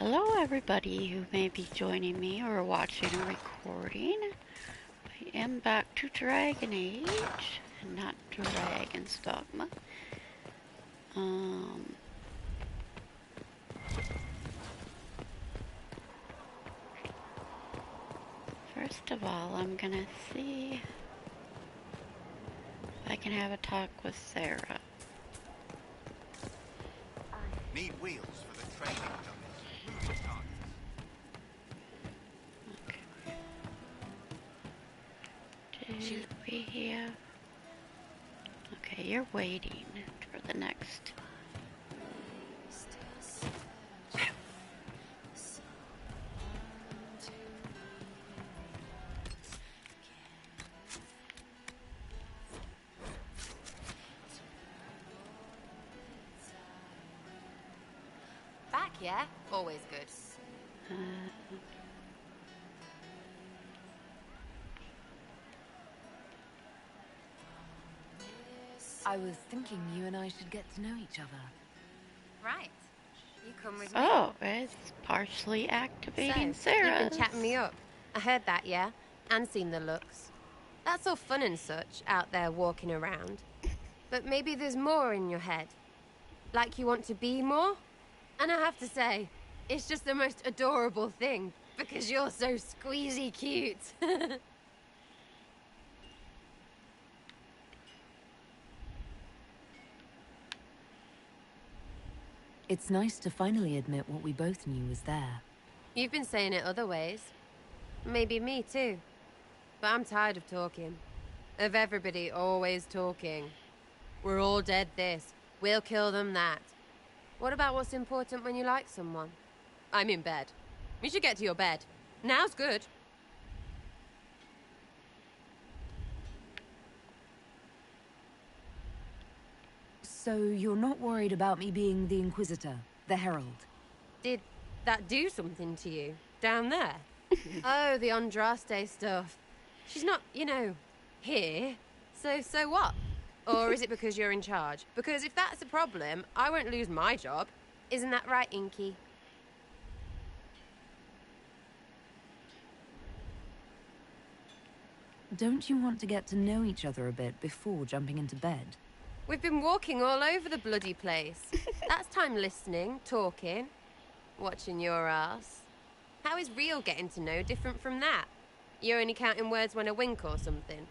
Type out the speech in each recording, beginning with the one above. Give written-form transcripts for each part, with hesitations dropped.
Hello everybody who may be joining me or watching a recording. I am back to Dragon Age and not Dragon's Dogma. First of all, I'm gonna see if I can have a talk with Sarah. Need wheels for the training dummies. Moving targets. Okay. Did we have... Okay, you're waiting for the next... Yeah, always good. I was thinking you and I should get to know each other. Right. You come with me. Oh, it's partially activating Sarah. You've been chatting me up. I heard that, yeah? And seen the looks. That's all fun and such, out there walking around. But maybe there's more in your head. Like you want to be more? And I have to say, it's just the most adorable thing, because you're so squeezy cute. It's nice to finally admit what we both knew was there. You've been saying it other ways. Maybe me too. But I'm tired of talking. Of everybody always talking. We're all dead this. We'll kill them that. What about what's important when you like someone? I'm in bed. You should get to your bed. Now's good. So you're not worried about me being the Inquisitor, the Herald? Did that do something to you? Down there? Oh, the Andraste stuff. She's not, here. So what? Or is it because you're in charge? Because if that's a problem, I won't lose my job. Isn't that right, Inky? Don't you want to get to know each other a bit before jumping into bed? We've been walking all over the bloody place. That's time listening, talking, watching your ass. How is real getting to know different from that? You're only counting words when I wink or something.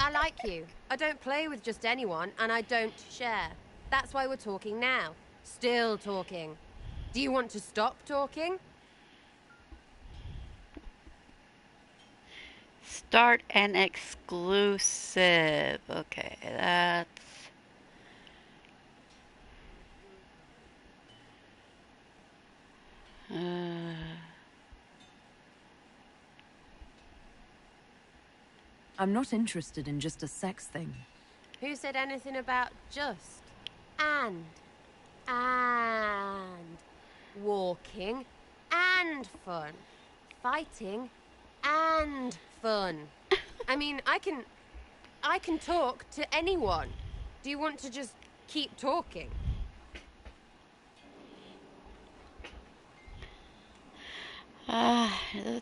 I like you. I don't play with just anyone, and I don't share. That's why we're talking now. Still talking. Do you want to stop talking? Start an exclusive. Okay, that's... I'm not interested in just a sex thing. Who said anything about just? And walking and fun. Fighting and fun. I mean, I can talk to anyone. Do you want to just keep talking?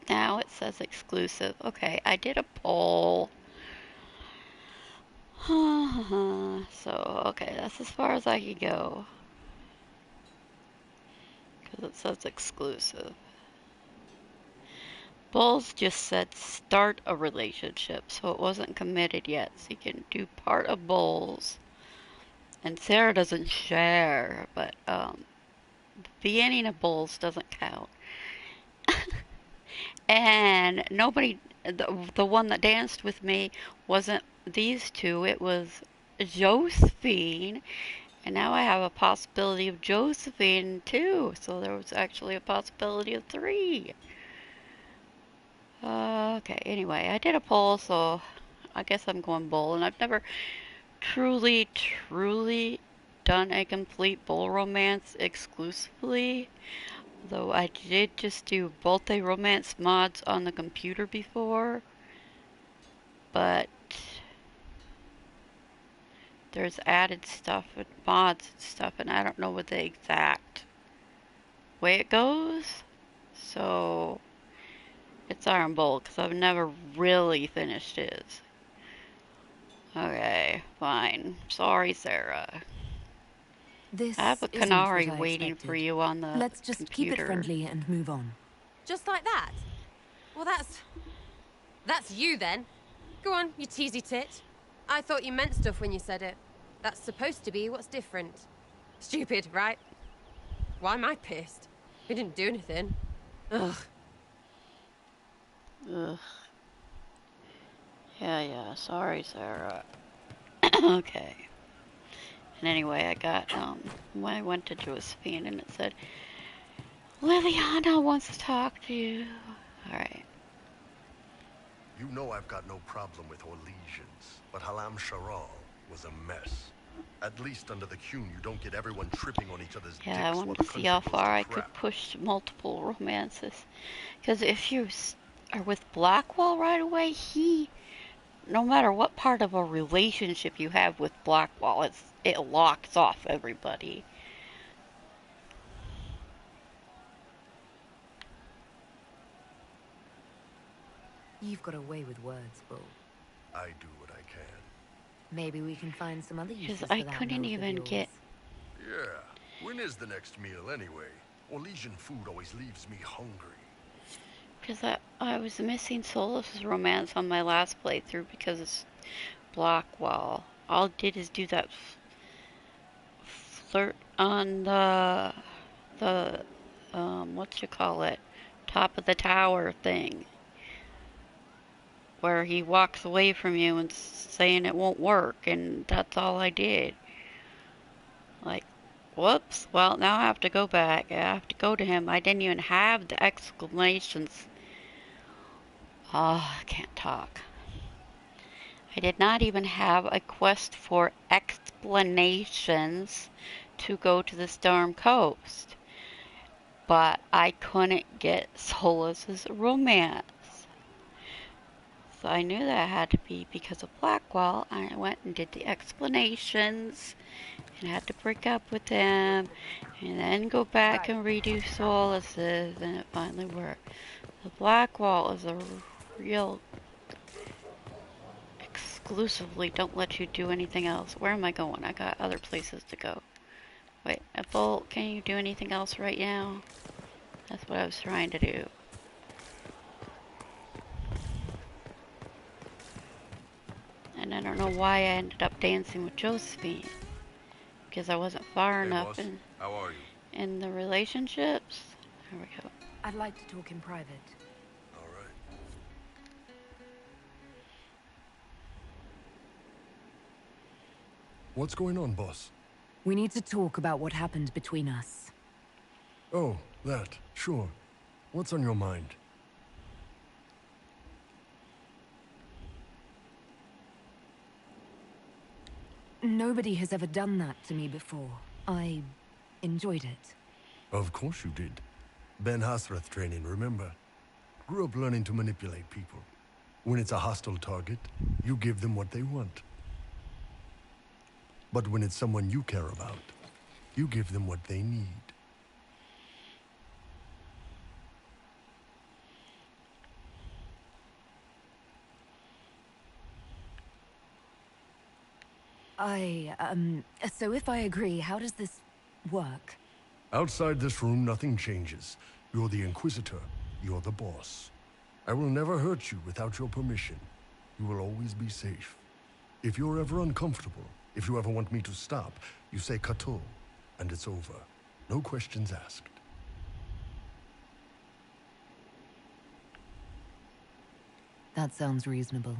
Now it says exclusive. Okay, I did a poll. So, okay, that's as far as I could go. Because it says exclusive. Bulls just said start a relationship, so it wasn't committed yet. So you can do part of Bulls. And Sarah doesn't share, but the beginning of Bulls doesn't count. And nobody, the one that danced with me wasn't these two, it was Josephine. And now I have a possibility of Josephine too. So there was actually a possibility of 3. Okay, anyway, I did a poll, so I guess I'm going bull. And I've never truly done a complete bull romance exclusively. Though I did just do both a romance mods on the computer before. But there's added stuff with mods and stuff, and I don't know what the exact way it goes. So it's Iron Bolt because I've never really finished his. Okay, fine. Sorry, Sarah. I have This a isn't what canary I waiting for expected. you on the Let's just keep it computer. friendly and move on. Just like that? Well, that's you then. Go on, you teasy tit. I thought you meant stuff when you said it. That's supposed to be what's different. Stupid, right? Why am I pissed? We didn't do anything. Ugh. Ugh. Yeah, sorry, Sarah. Okay. And anyway, I got, when I went to Josephine and it said, Liliana wants to talk to you. Alright. You know I've got no problem with Orlesians, but Halam Sharal was a mess. At least under the Qun, you don't get everyone tripping on each other's Yeah, dicks I while wanted the to see country how goes far to I could crap. push multiple romances. Because if you are with Blackwell right away, no matter what part of a relationship you have with Blackwell, it locks off everybody. You've got a way with words, Bull. I do what I can. Maybe we can find some other uses Because for I that couldn't mouth of even yours. get... Yeah. When is the next meal anyway? Orlesian food always leaves me hungry. Because I was missing Solus's romance on my last playthrough because it's Blackwell. All I did is do that flirt on the what you call it, top of the tower thing, where he walks away from you and saying it won't work, and that's all I did. Like, whoops, well, now I have to go back. I have to go to him. I didn't even have the exclamations. Oh, I can't talk. I did not even have a quest for explanations to go to the Storm Coast. But I couldn't get Solus's romance. So I knew that had to be because of Blackwell, and I went and did the explanations, and had to break up with him, and then go back and redo Solus's, and it finally worked. The Blackwell is a real exclusively don't let you do anything else. Where am I going? I got other places to go. Wait, Bolt, can you do anything else right now? That's what I was trying to do. And I don't know why I ended up dancing with Josephine. Because I wasn't far Hey, enough boss. How are you? in the relationships. There we go. I'd like to talk in private. All right. What's going on, boss? We need to talk about what happened between us. Oh, that. Sure. What's on your mind? Nobody has ever done that to me before. I enjoyed it. Of course you did. Ben Hasrath training, remember? Grew up learning to manipulate people. When it's a hostile target, you give them what they want. But when it's someone you care about, you give them what they need. So if I agree, how does this work? Outside this room, nothing changes. You're the Inquisitor. You're the boss. I will never hurt you without your permission. You will always be safe. If you're ever uncomfortable, if you ever want me to stop, you say Kato, and it's over. No questions asked. That sounds reasonable.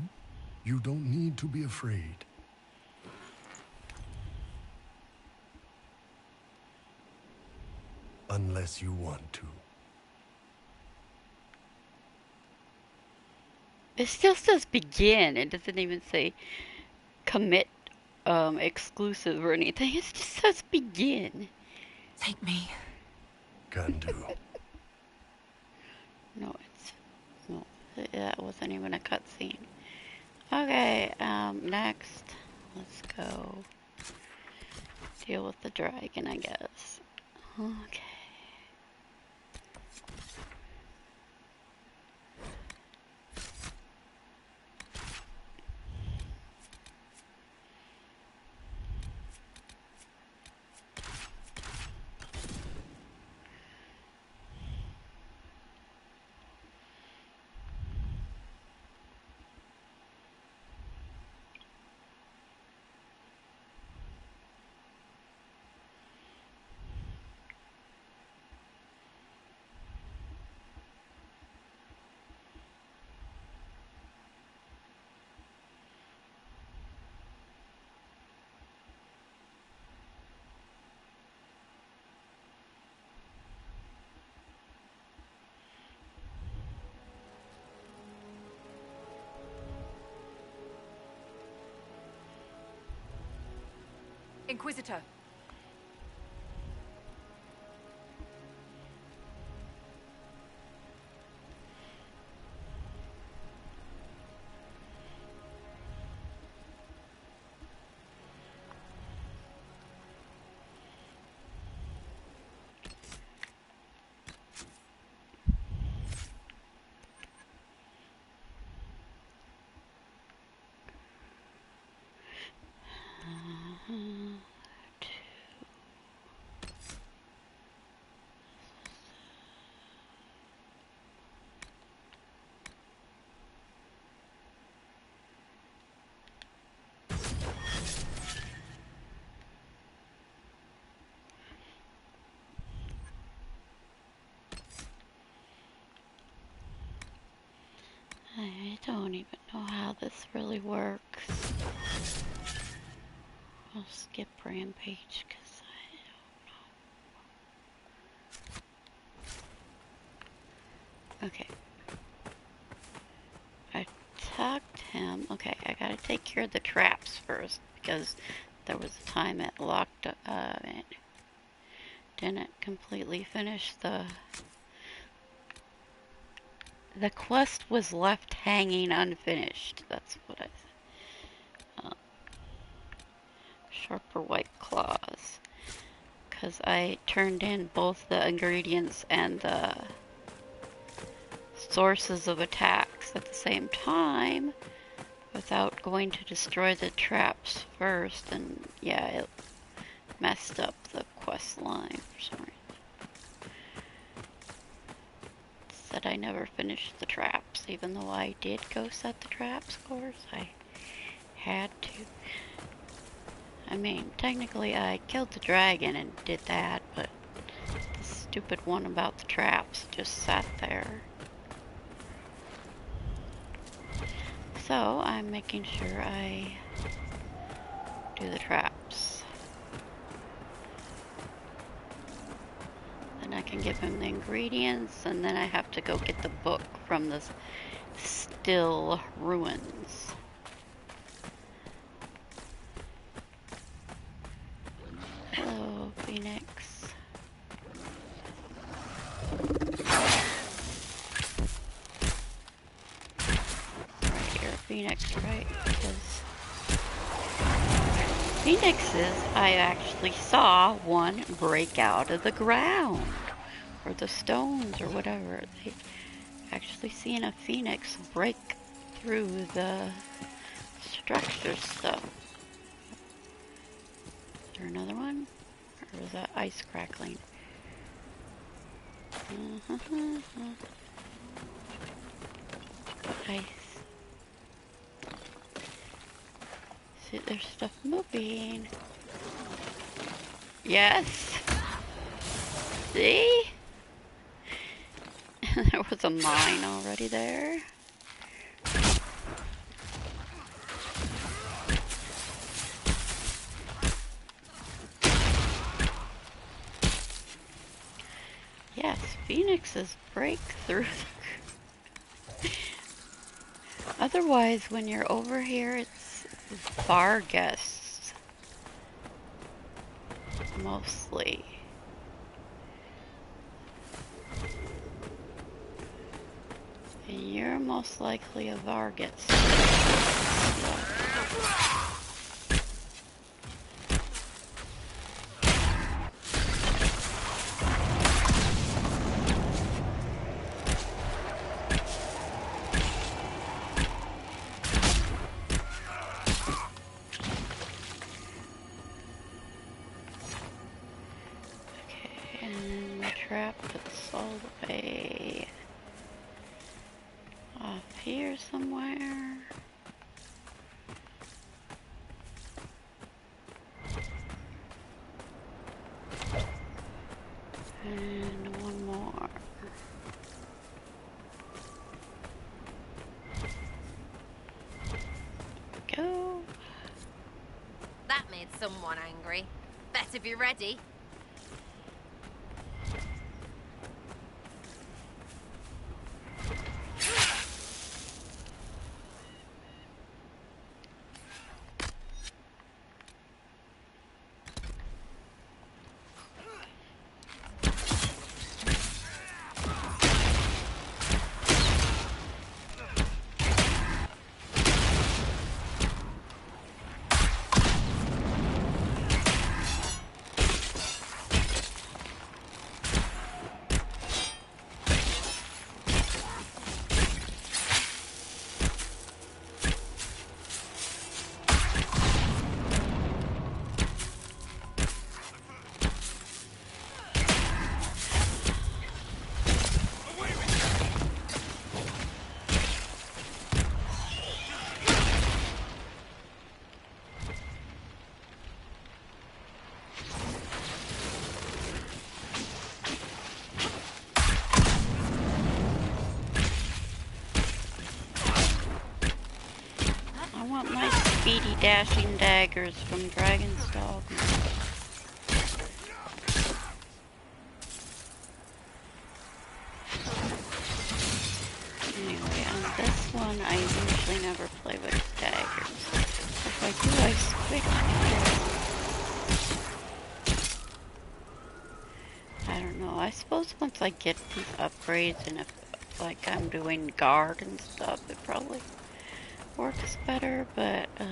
You don't need to be afraid. Unless you want to. It still says begin. It doesn't even say commit exclusive or anything. It just says begin. Take me. Can do. No, that wasn't even a cutscene. Okay, next, let's go deal with the dragon, I guess. Okay. Inquisitor. I don't even know how this really works. I'll skip Rampage because I don't know. Okay. I talked him. Okay, I gotta take care of the traps first because there was a time it locked up. It didn't completely finish the quest was left hanging unfinished. That's what I said. Sharper white claws. Because I turned in both the ingredients and the sources of attacks at the same time without going to destroy the traps first. And yeah, it messed up the quest line for some reason. Said I never finished the traps, even though I did go set the traps course. I had to. I mean, technically I killed the dragon and did that, but the stupid one about the traps just sat there. So I'm making sure I do the traps. Then I can give him the ingredients, and then I have to go get the book from the still ruins. Hello, Phoenix. Right here, Phoenix, right? Because Phoenixes, I actually saw one break out of the ground. Or the stones, or whatever. They actually seen a phoenix break through the structure stuff. Is there another one? Or was that ice crackling? Ice. See, there's stuff moving. Yes! See? There was a mine already there. Yes, phoenixes break through. Otherwise, when you're over here, it's bar guests. Mostly. And you're most likely a Vargas. Okay, and the trap that's all the way off here somewhere. And one more. Go. That made someone angry. Better be ready. want my speedy dashing daggers from Dragon's Dogma. Anyway, on this one, I usually never play with daggers. If I do, I switch. I don't know. I suppose once I get these upgrades and if, like, I'm doing guard and stuff, it probably works better, but, I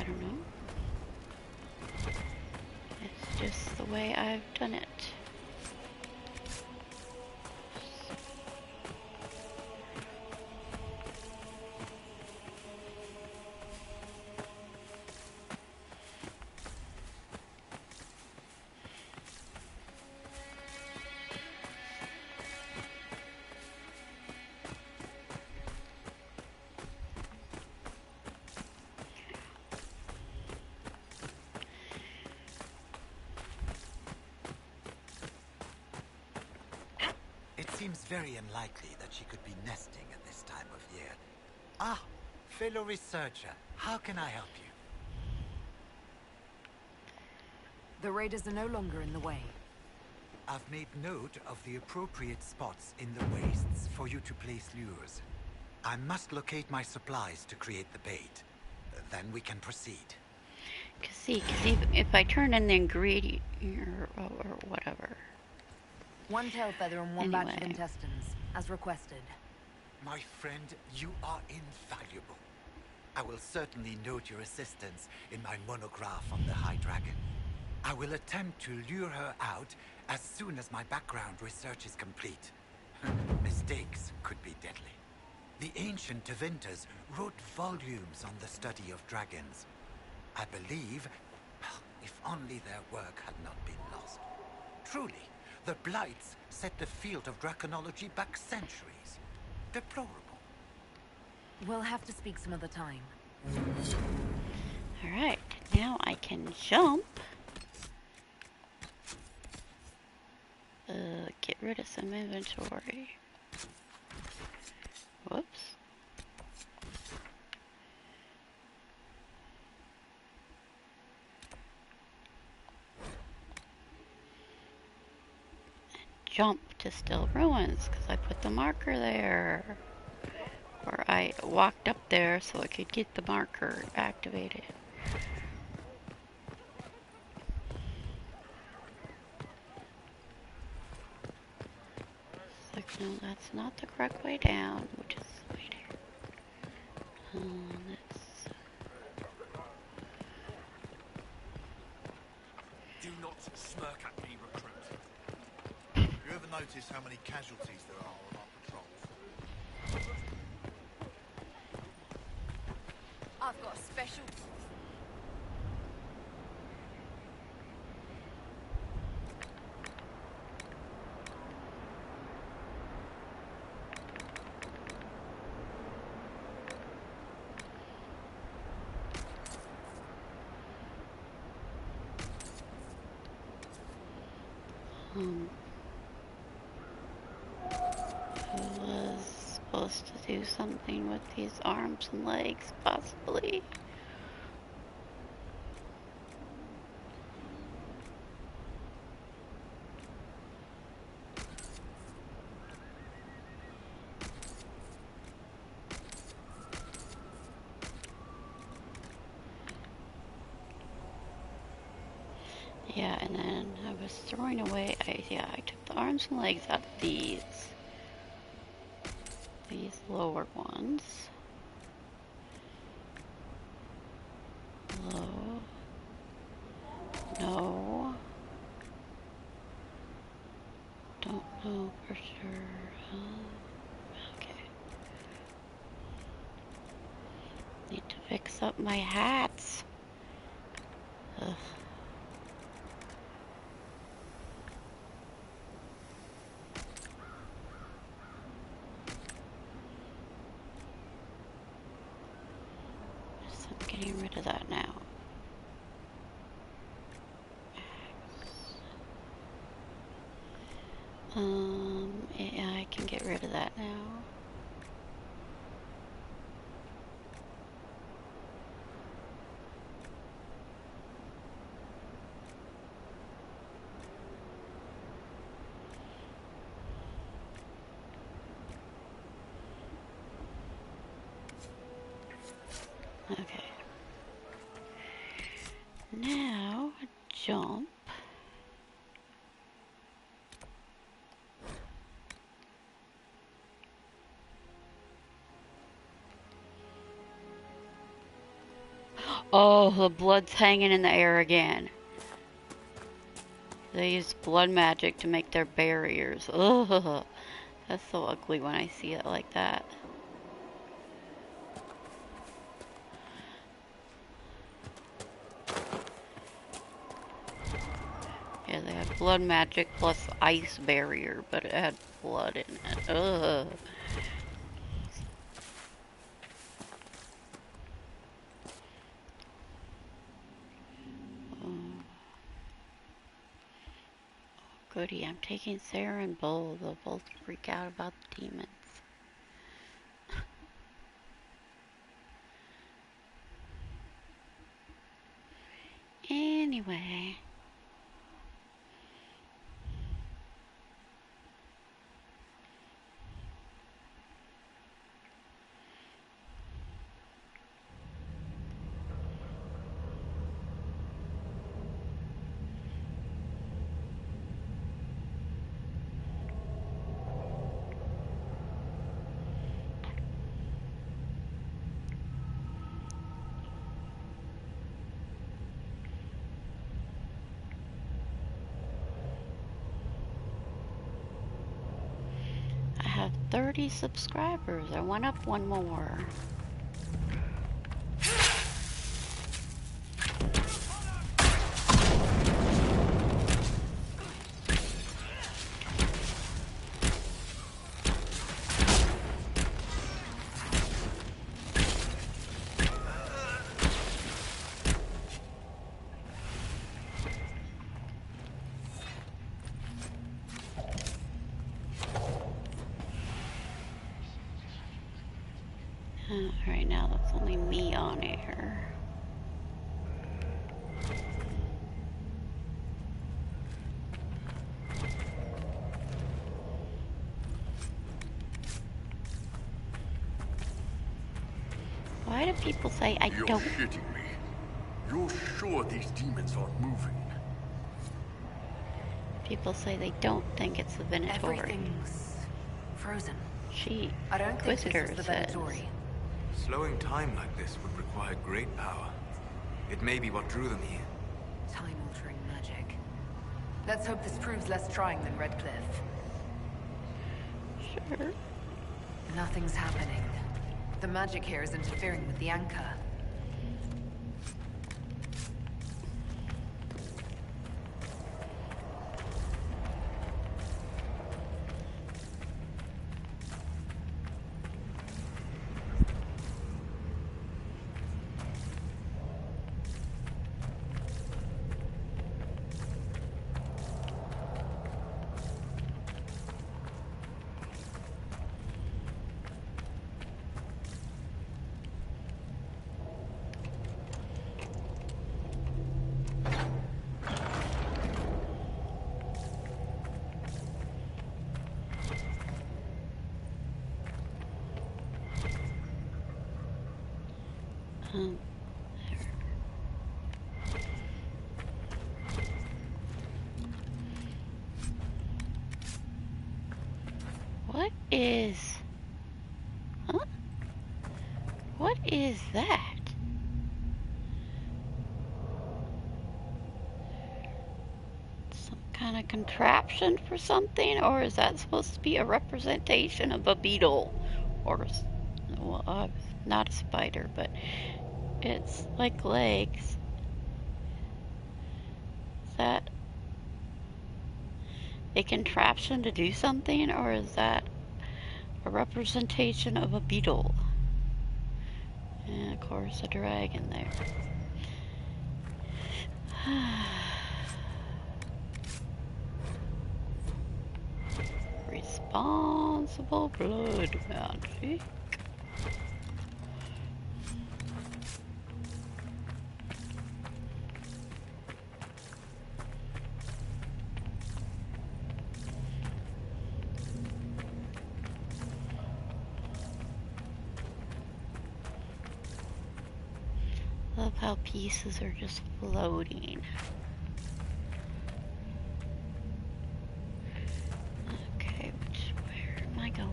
don't know. It's just the way I've done it. It seems very unlikely that she could be nesting at this time of year. Ah, fellow researcher, how can I help you? The raiders are no longer in the way. I've made note of the appropriate spots in the wastes for you to place lures. I must locate my supplies to create the bait. Then we can proceed. Cause even if I turn in the ingredient or whatever. One tail feather and one batch of Anyway. intestines, as requested. My friend, you are invaluable. I will certainly note your assistance in my monograph on the High Dragon. I will attempt to lure her out as soon as my background research is complete. Mistakes could be deadly. The ancient Tevinters wrote volumes on the study of dragons. I believe, if only their work had not been lost. Truly, the Blights set the field of draconology back centuries. Deplorable. We'll have to speak some other time. Alright, now I can jump. Get rid of some inventory. Whoops. Jump to Still Ruins, because I put the marker there. Or I walked up there so I could get the marker activated. It's like, no, that's not the correct way down, which is the way down. Let's... Do not smirk at me, recruit. You ever notice how many casualties there are on our patrols? I've got a special... I was supposed to do something with these arms and legs, possibly. Yeah, and then I was throwing away, I took the arms and legs out of these lower ones. Low. No. Don't know for sure. Okay. Need to fix up my hats. Ugh. So I'm getting rid of that now. Yeah, I can get rid of that now. Okay. Now, jump. Oh, the blood's hanging in the air again. They use blood magic to make their barriers. Ugh, that's so ugly when I see it like that. Yeah, they had blood magic plus ice barrier, but it had blood in it. Ugh. Goody, I'm taking Sarah and Bull. They'll both freak out about the demons. Anyway. I have 30 subscribers. I went up one more. Right now, that's only me on air. Why do people say I You're don't? shitting me. You're sure these demons aren't moving? People say they don't think it's the Venatori. Everything's frozen. She, I don't think Inquisitor, this is the says. Venatori. Slowing time like this would require great power. It may be what drew them here. Time-altering magic. Let's hope this proves less trying than Redcliffe. Sure. Nothing's happening. The magic here is interfering with the anchor. What is... Huh? What is that? Some kind of contraption for something? Or is that supposed to be a representation of a beetle? Or, well, not a spider, but it's like legs. Is that a contraption to do something, or is that a representation of a beetle? And of course a dragon there. Respect. Responsible blood magic. Love how pieces are just floating. Okay, where am I going?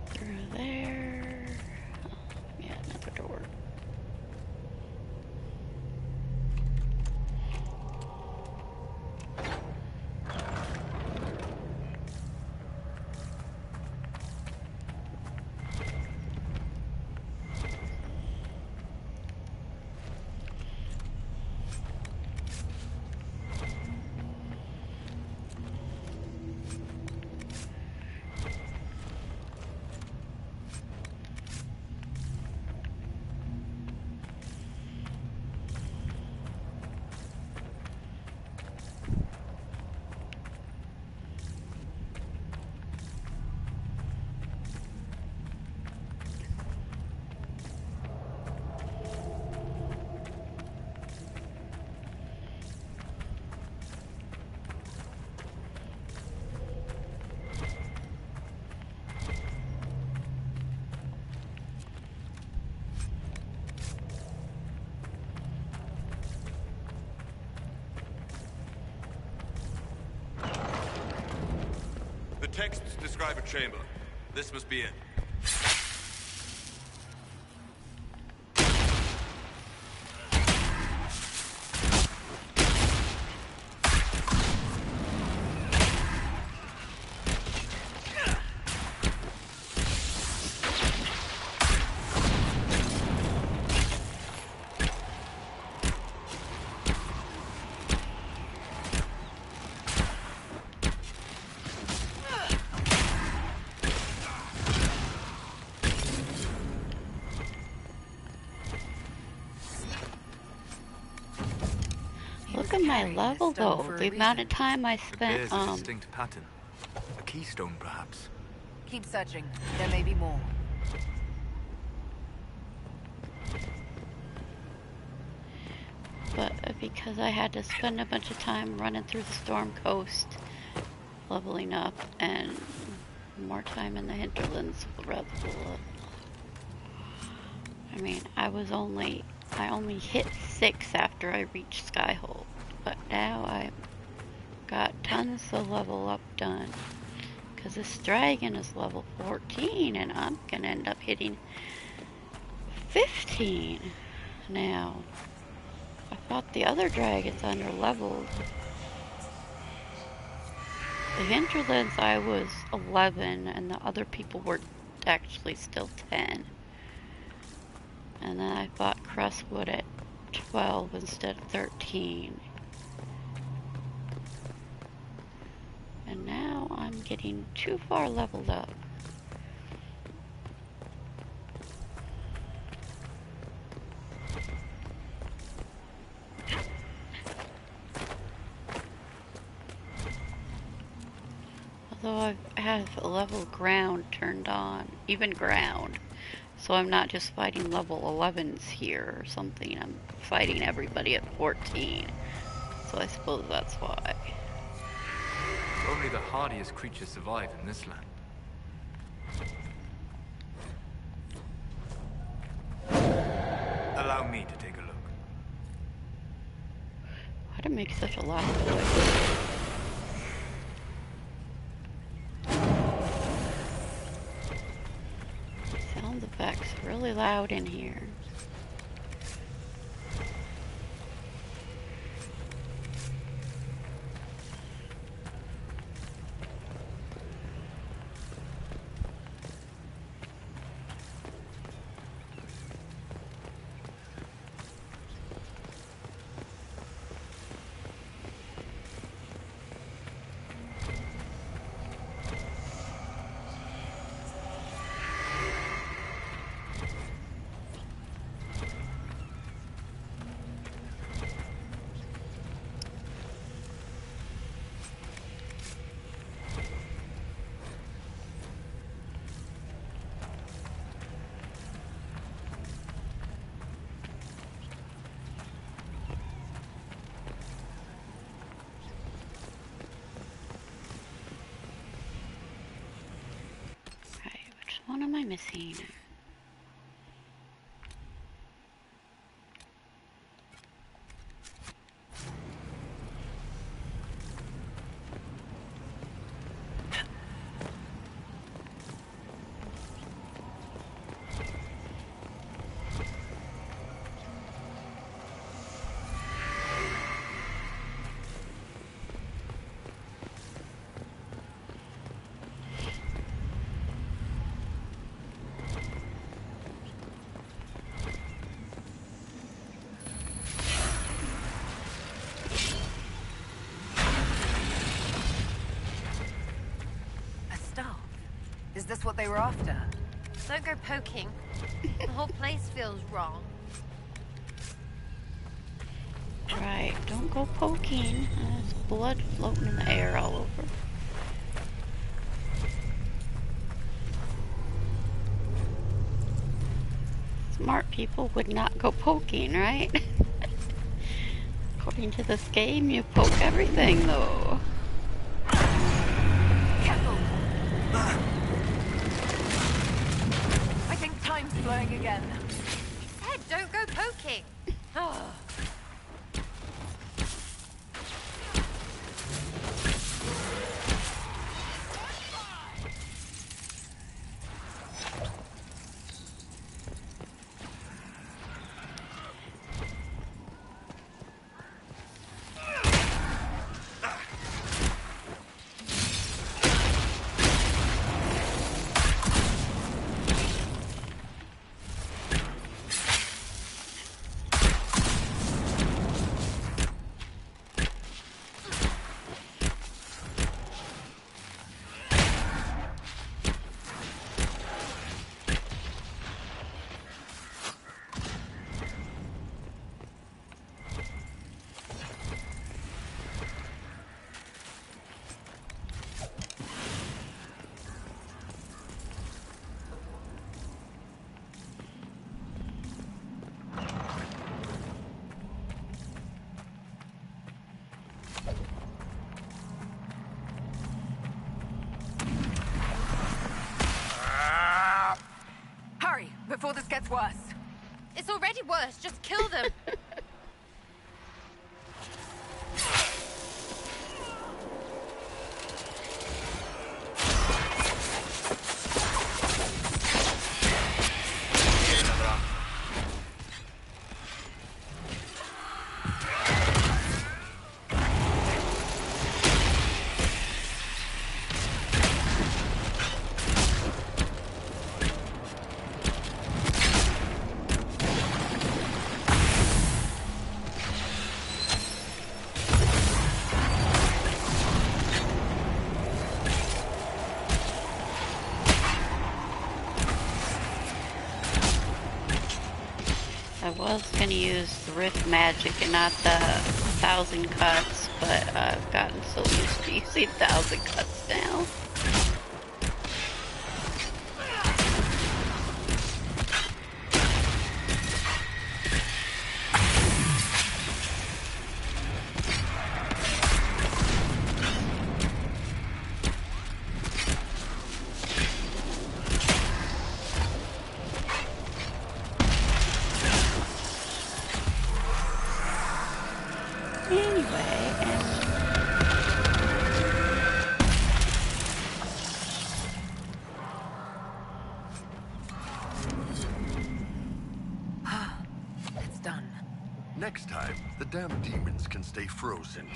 Through there. Oh, yeah, another door. The texts describe a chamber. This must be it. Look at my level though. The amount of time I It spent, bears a distinct pattern. A keystone, perhaps. Keep searching. There may be more. but because I had to spend a bunch of time running through the Storm Coast, leveling up, and more time in the hinterlands. I mean, I only hit 6 after I reached Skyhold, but now I've got tons of level up done. Because this dragon is level 14, and I'm gonna end up hitting 15 now. I thought the other dragons under leveled. The hinterlands I was 11, and the other people were actually still 10. And then I fought Crestwood at 12 instead of 13. And now I'm getting too far leveled up. Although I have level ground turned on, even ground. So I'm not just fighting level 11s here or something, I'm fighting everybody at 14. So I suppose that's why. Only the hardiest creatures survive in this land. Allow me to take a look. Why do it make such a loud noise? Sound effects really loud in here. one am I missing? A staff? Is this what they were after? Don't go poking. The whole place feels wrong. Right, don't go poking. There's blood floating in the air all over. Smart people would not go poking, right? According to this game, you poke everything, though. Careful! I think time's flowing again. Said, don't go poking. Oh. Hurry, before this gets worse. It's already worse. Just kill them. I was gonna use the Rift magic and not the 1,000 cuts, but I've gotten so used to using 1,000 cuts now. It's done. Next time, the damn demons can stay frozen.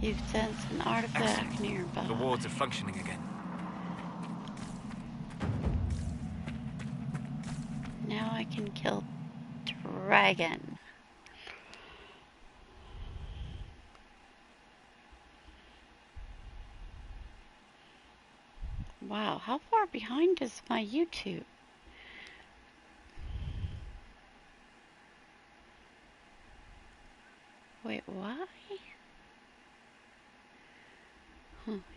You've sensed an artifact nearby. The wards are functioning again. Now I can kill dragon. Wow, how far behind is my YouTube? Wait, why?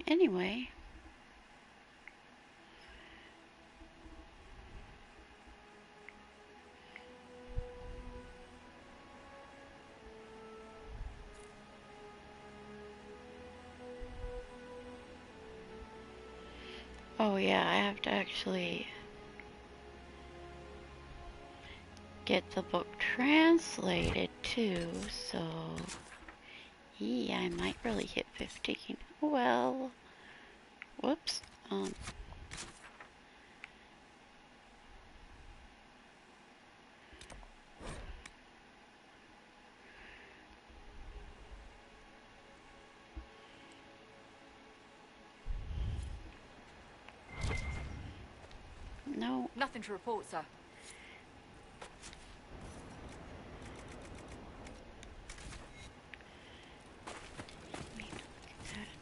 Anyway. Oh yeah, I have to actually get the book translated too, so yeah, I might really hit 15. Well, whoops. No. Nothing to report, sir.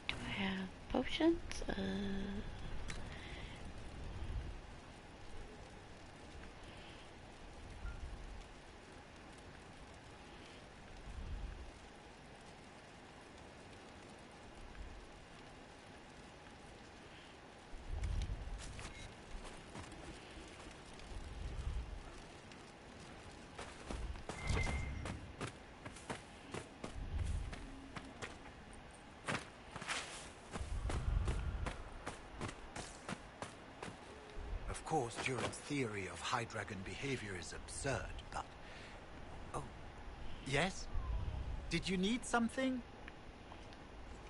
Do I have potions? Of course, Duran's theory of High Dragon behavior is absurd, but... Oh, yes? Did you need something?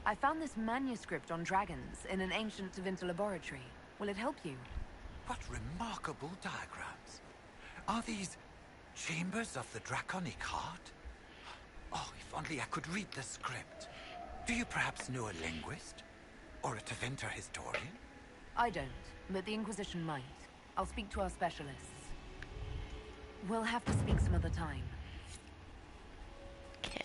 I found this manuscript on dragons in an ancient Tevinter laboratory. Will it help you? What remarkable diagrams. Are these chambers of the draconic heart? Oh, if only I could read the script. Do you perhaps know a linguist? Or a Tevinter historian? I don't, but the Inquisition might. I'll speak to our specialists. We'll have to speak some other time. Okay.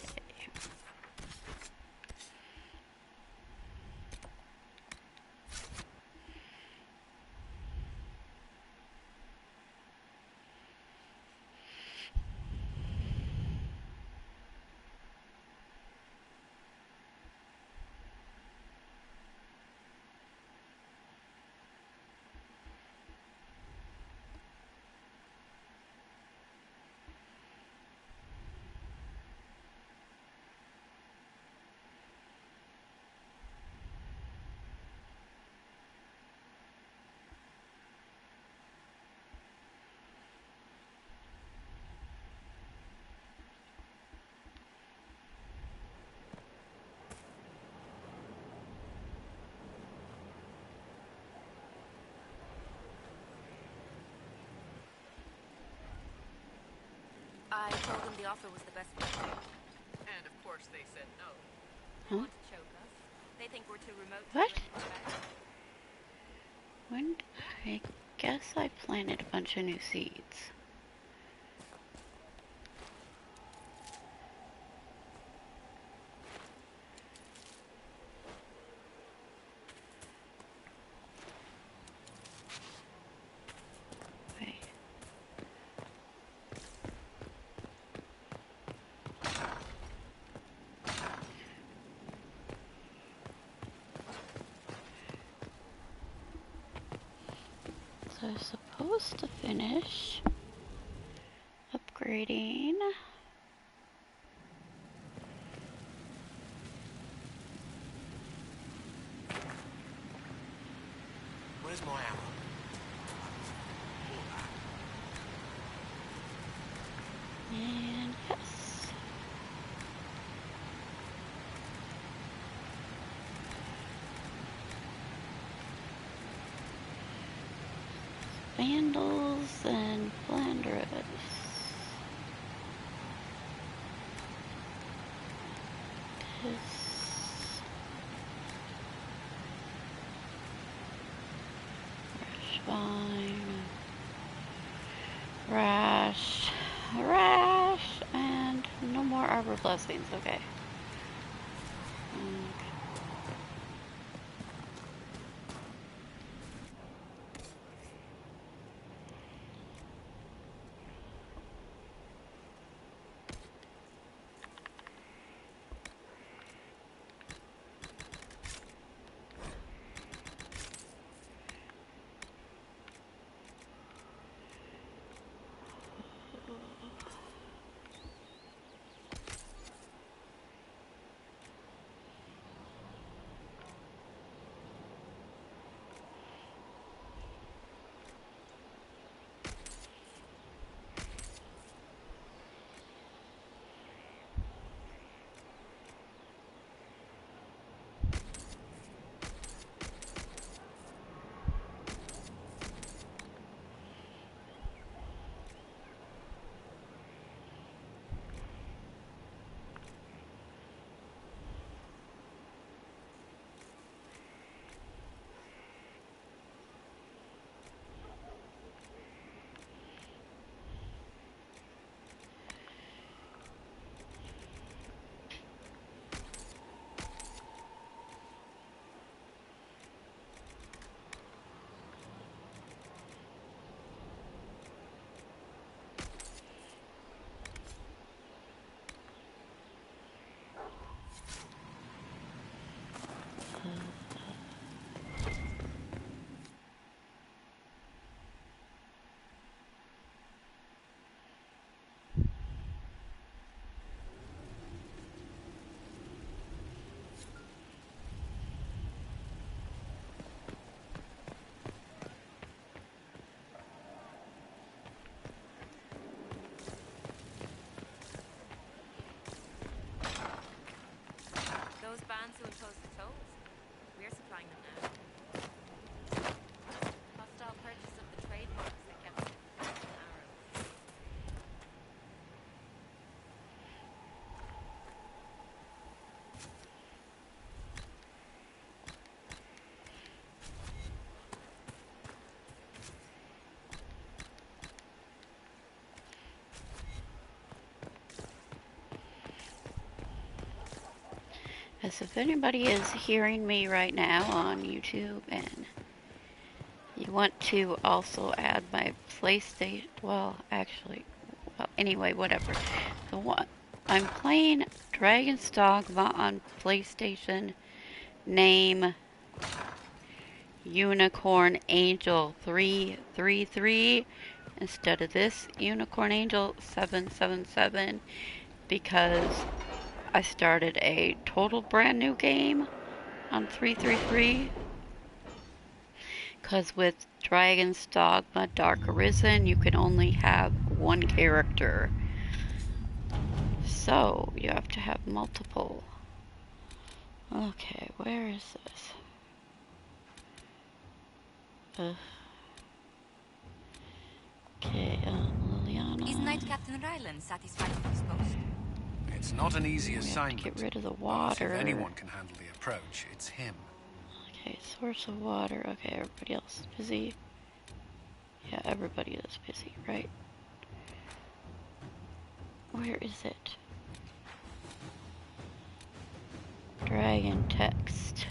I told them the offer was the best we could do. And of course they said no. Huh? Want to choke us? They think we're too remote to What? do anything about it. When I guess I planted a bunch of new seeds. Wait. So I'm supposed to finish upgrading. Where's my ammo? And yes. Vandals and Flanders. This Vine, Rash, and no more Arbor Blessings, okay. find them now. Hostile purchase of the trademarks that kept arrows. As if anybody is hearing me right now on YouTube and you want to also add my PlayStation, well, actually, well, anyway, whatever. The one I'm playing Dragon's Dogma on PlayStation. Name Unicorn Angel 333 instead of this Unicorn Angel 777 because I started a total brand new game on 333. Because with Dragon's Dogma Dark Arisen, you can only have one character. So, you have to have multiple. Okay, where is this? Okay, Liliana. Is Knight Captain Ryland satisfied with his post? It's not an easy We have to assignment. get rid of the But water. if anyone can handle the approach, it's him. Okay, source of water. Okay, everybody else is busy. Yeah, everybody is busy, right? Where is it? Dragon text.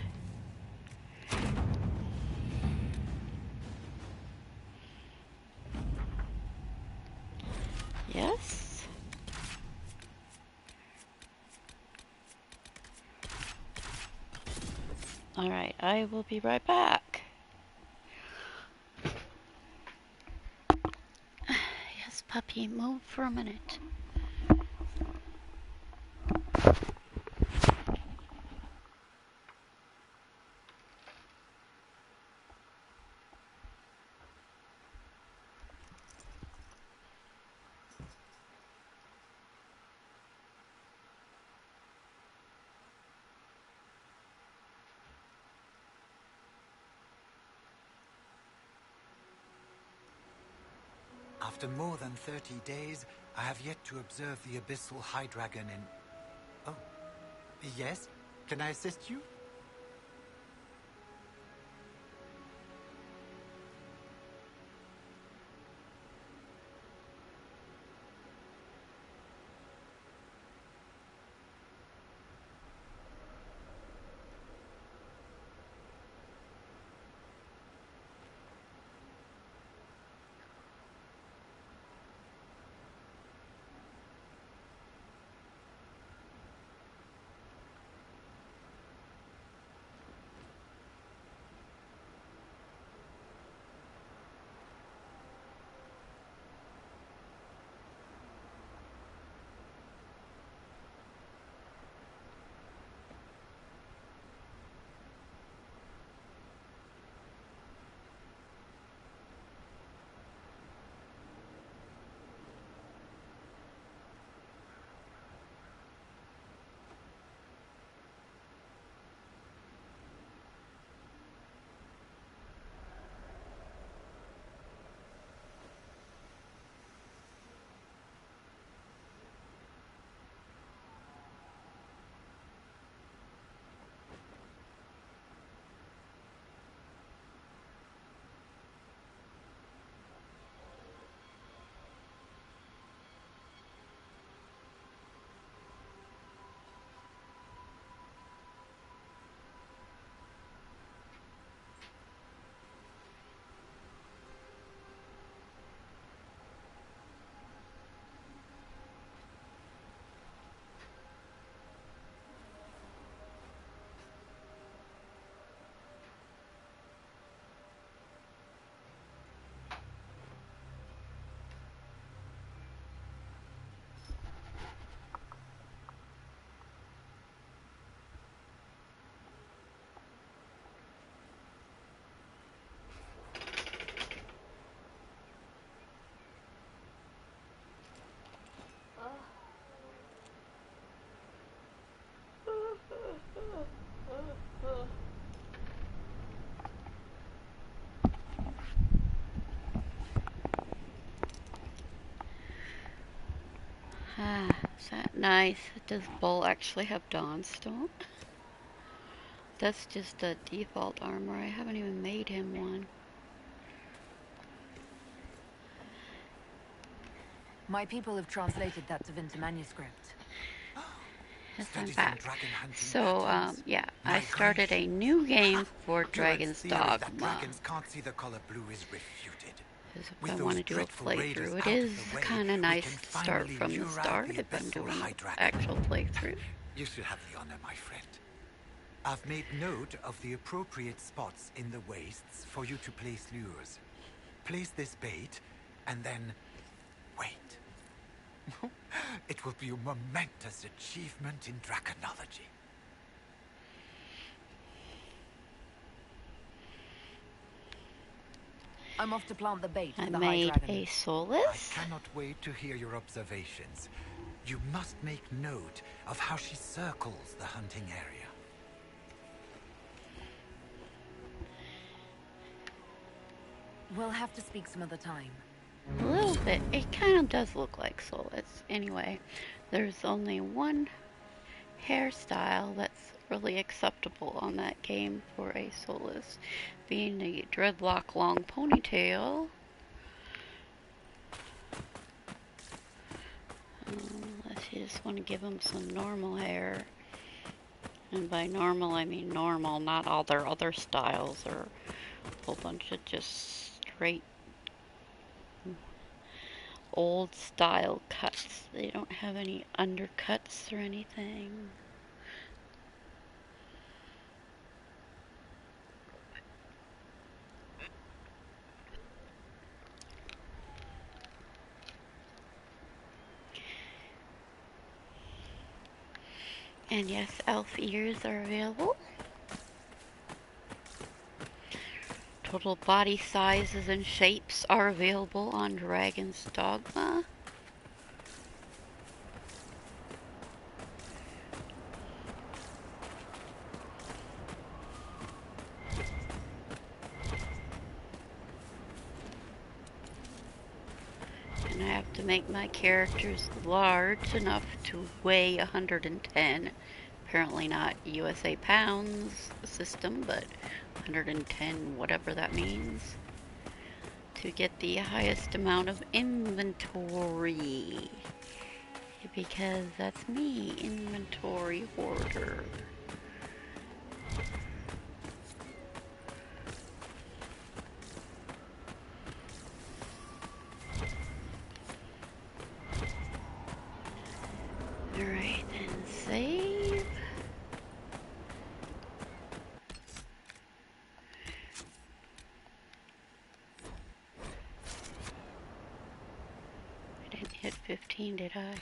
Yes? Alright, I will be right back. Yes, puppy, move for a minute. After more than 30 days, I have yet to observe the abyssal high dragon in... Oh, yes? Can I assist you? Ah, is that nice? Does Bull actually have Dawnstone? That's just a default armor. I haven't even made him one. My people have translated that into manuscript. Yes, I'm back. So, yeah, I started a new game for Dragon's Dogma. Dragons can't see the color blue is refuted. If I want to do a playthrough, it is kind of nice to start from the start if I'm doing an actual playthrough. You should have the honor, my friend. I've made note of the appropriate spots in the wastes for you to place lures. Place this bait, and then wait. It will be a momentous achievement in draconology. I'm off to plant the bait for I the made High Dragon. a Solus. I cannot wait to hear your observations. You must make note of how she circles the hunting area. We'll have to speak some other time. A little bit. It kind of does look like Solus. Anyway, there's only one hairstyle that's really acceptable on that game for a Solus, being the dreadlock long ponytail. Unless you just want to give them some normal hair. And by normal, I mean normal, not all their other styles or a whole bunch of just straight old style cuts. They don't have any undercuts or anything. And yes, elf ears are available. Total body sizes and shapes are available on Dragon's Dogma. And I have to make my characters large enough to weigh 110. Apparently not USA pounds system, but 110, whatever that means, to get the highest amount of inventory. Because that's me, inventory hoarder. Alright, then save. I didn't hit 15, did I?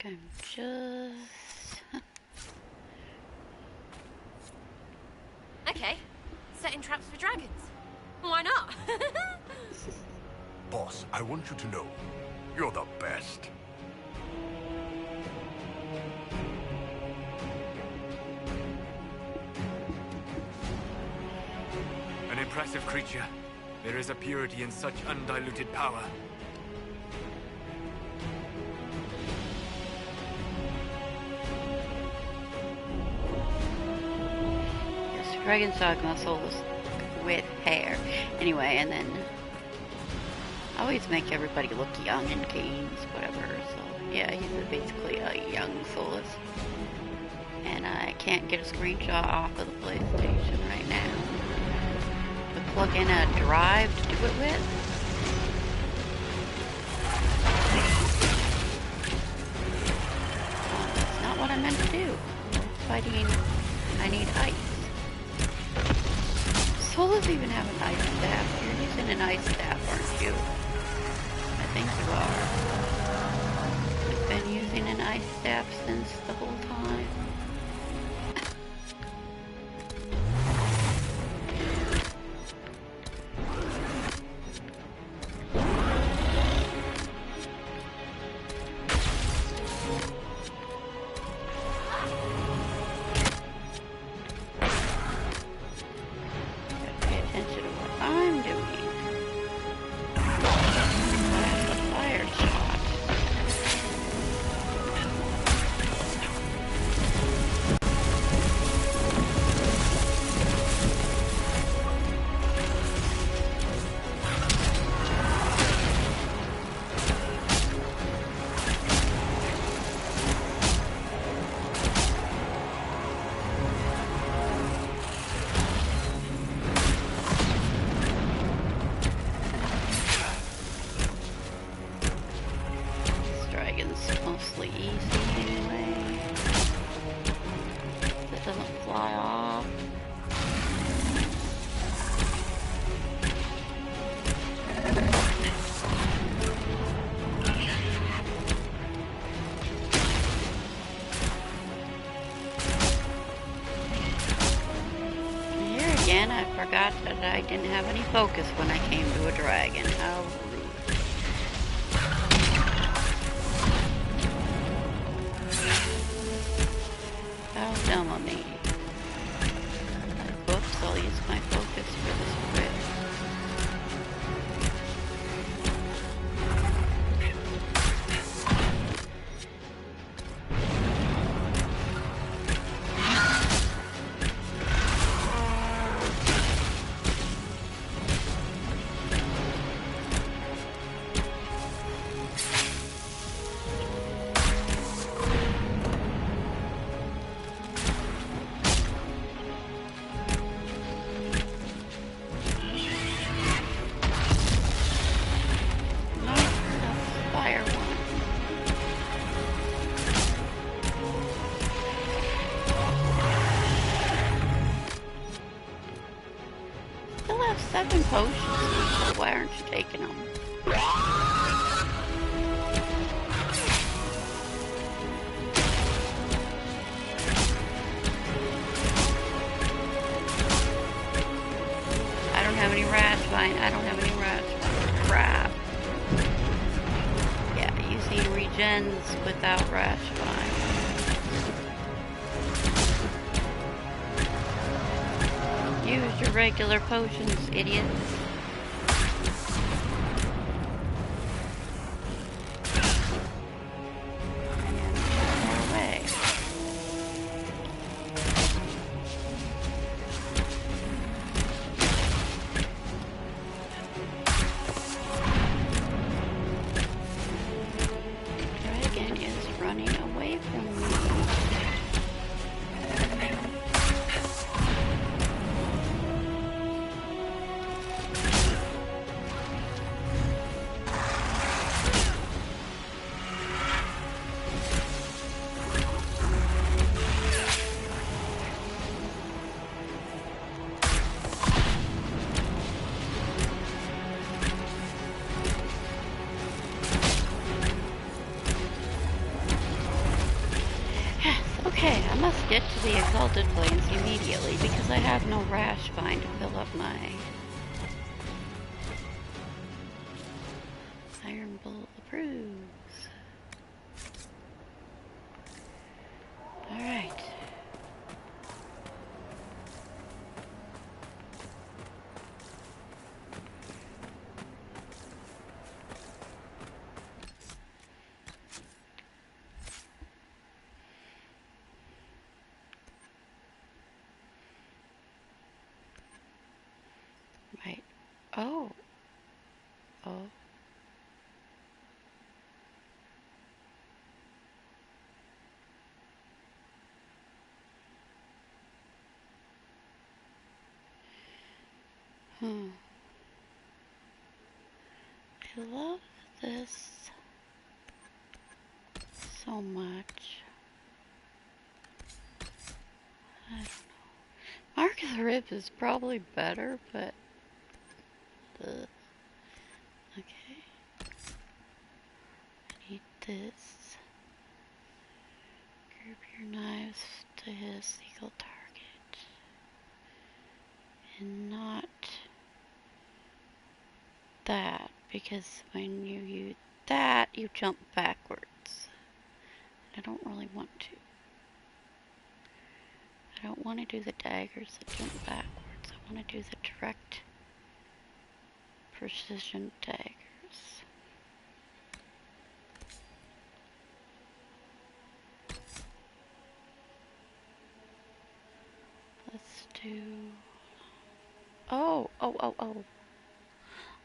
I'm just... Okay, setting traps for dragons. Why not? Boss, I want you to know, you're the best. An impressive creature. There is a purity in such undiluted power. Yes, Dragon's Dogma Solus with hair. Anyway, and then I always make everybody look young in games, whatever. So yeah, he's basically a young Solus. And I can't get a screenshot off of the PlayStation right now. To plug in a drive to do it with. That's not what I meant to do. Fighting, I need ice. Solus even have an ice staff. You're using an ice staff, aren't you? I think you are. You've been using an ice staff since the whole time. and I forgot that I didn't have any focus when I came to a dragon. How rude. How dumb of me. Whoops, I'll use my focus for this rip. Potions, so why aren't you taking them? I don't have any Raspine. I don't have any Raspine. Crap. Yeah, using regens without Raspine. Use your regular potions, idiot. Dragon is running away from me. Okay, I must get to the Exalted Plains immediately because I have no Raspine to fill up my Iron Bolt approves. Alright. Right. Oh. Oh. I love this so much. I don't know. Mark of the Rib is probably better, but okay. I need this. Group your knives to hit a single target. And not that, because when you use that, you jump backwards. I don't really want to. I don't want to do the daggers that jump backwards. I want to do the direct precision daggers. Let's do... Oh.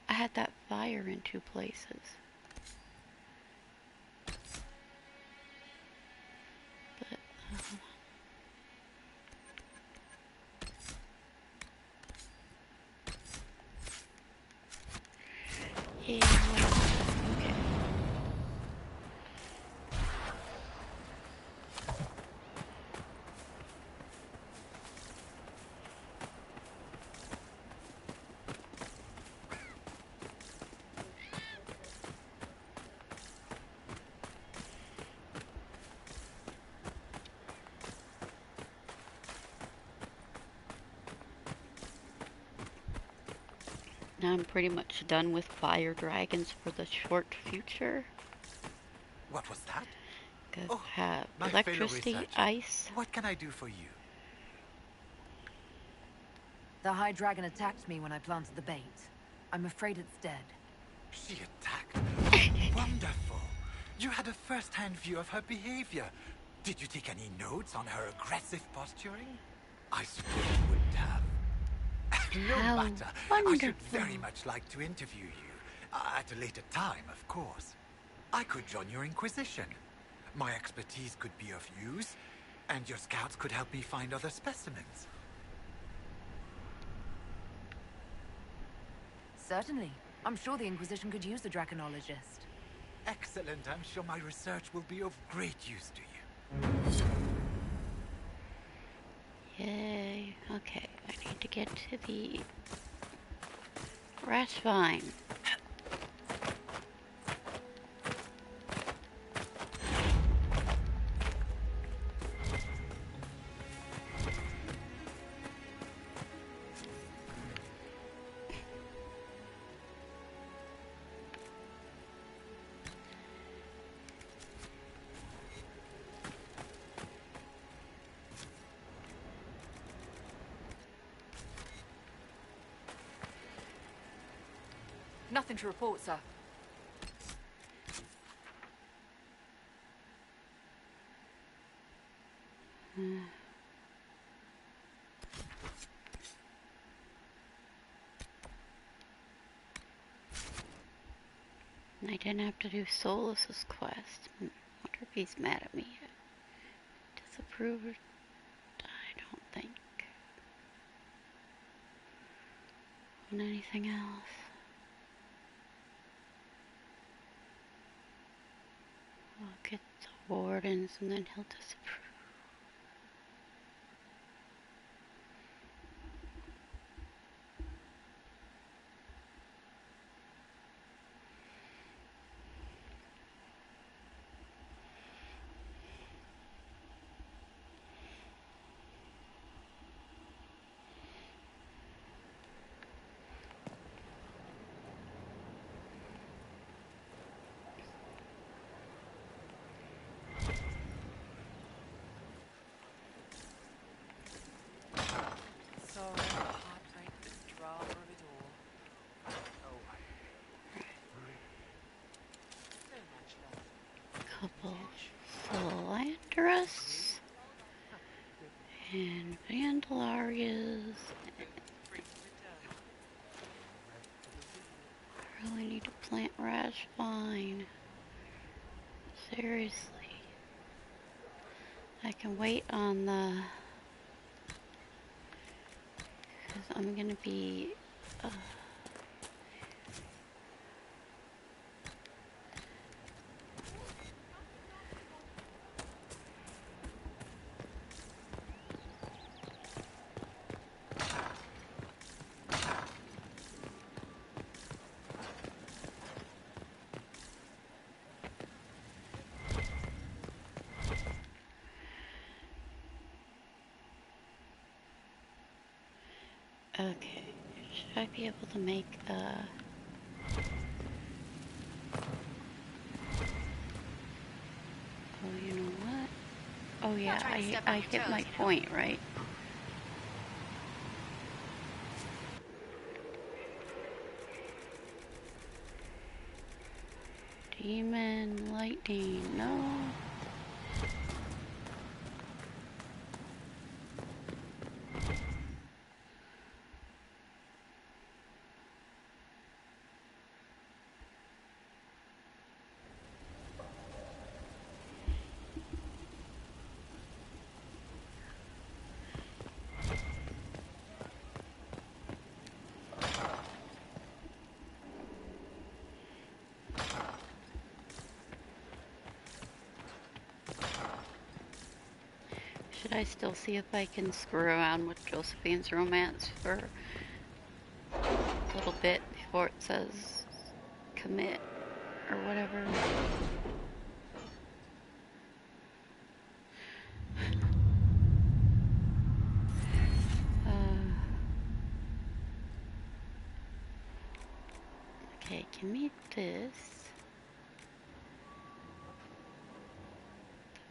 I had that fire in two places. But, yeah, okay. I'm pretty much done with fire dragons for the short future. What was that? Cause Oh, have my fellow electricity, researcher. ice. What can I do for you? The High Dragon attacked me when I planted the bait. I'm afraid it's dead. She attacked? Oh, wonderful. You had a first-hand view of her behavior. Did you take any notes on her aggressive posturing? I suppose you wouldn't have. No How matter. wonderful. I should very much like to interview you. At a later time, of course. I could join your Inquisition. My expertise could be of use, and your scouts could help me find other specimens. Certainly. I'm sure the Inquisition could use a draconologist. Excellent. I'm sure my research will be of great use to you. Yay. Okay, I need to get to the grass vine. Nothing to report, sir. I didn't have to do Solus's quest. Wonder if he's mad at me. Disapproved? I don't think. And anything else? I'll get the wardens and then he'll disapprove. Sorry, heartbreak, the drama of it all. So much love. Couple Philandrous and Vandalarias. I really need to plant Rashvine. Seriously. I can wait on the... because I'm gonna be... okay, should I be able to make oh, you know what? Oh yeah, I hit my point, right? Demon, lightning, no. Should I still see if I can screw around with Josephine's romance for a little bit before it says commit or whatever? Okay, give me this.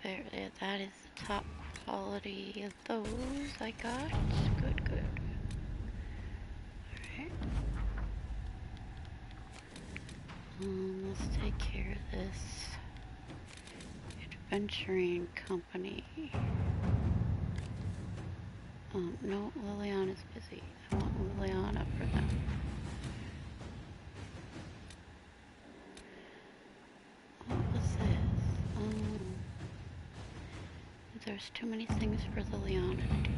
There, that is the top quality of those I got. Good, good. Alright. Let's take care of this. Adventuring company. No, Liliana's busy. I want Liliana for them. What was this? There's too many things for Liliana to do.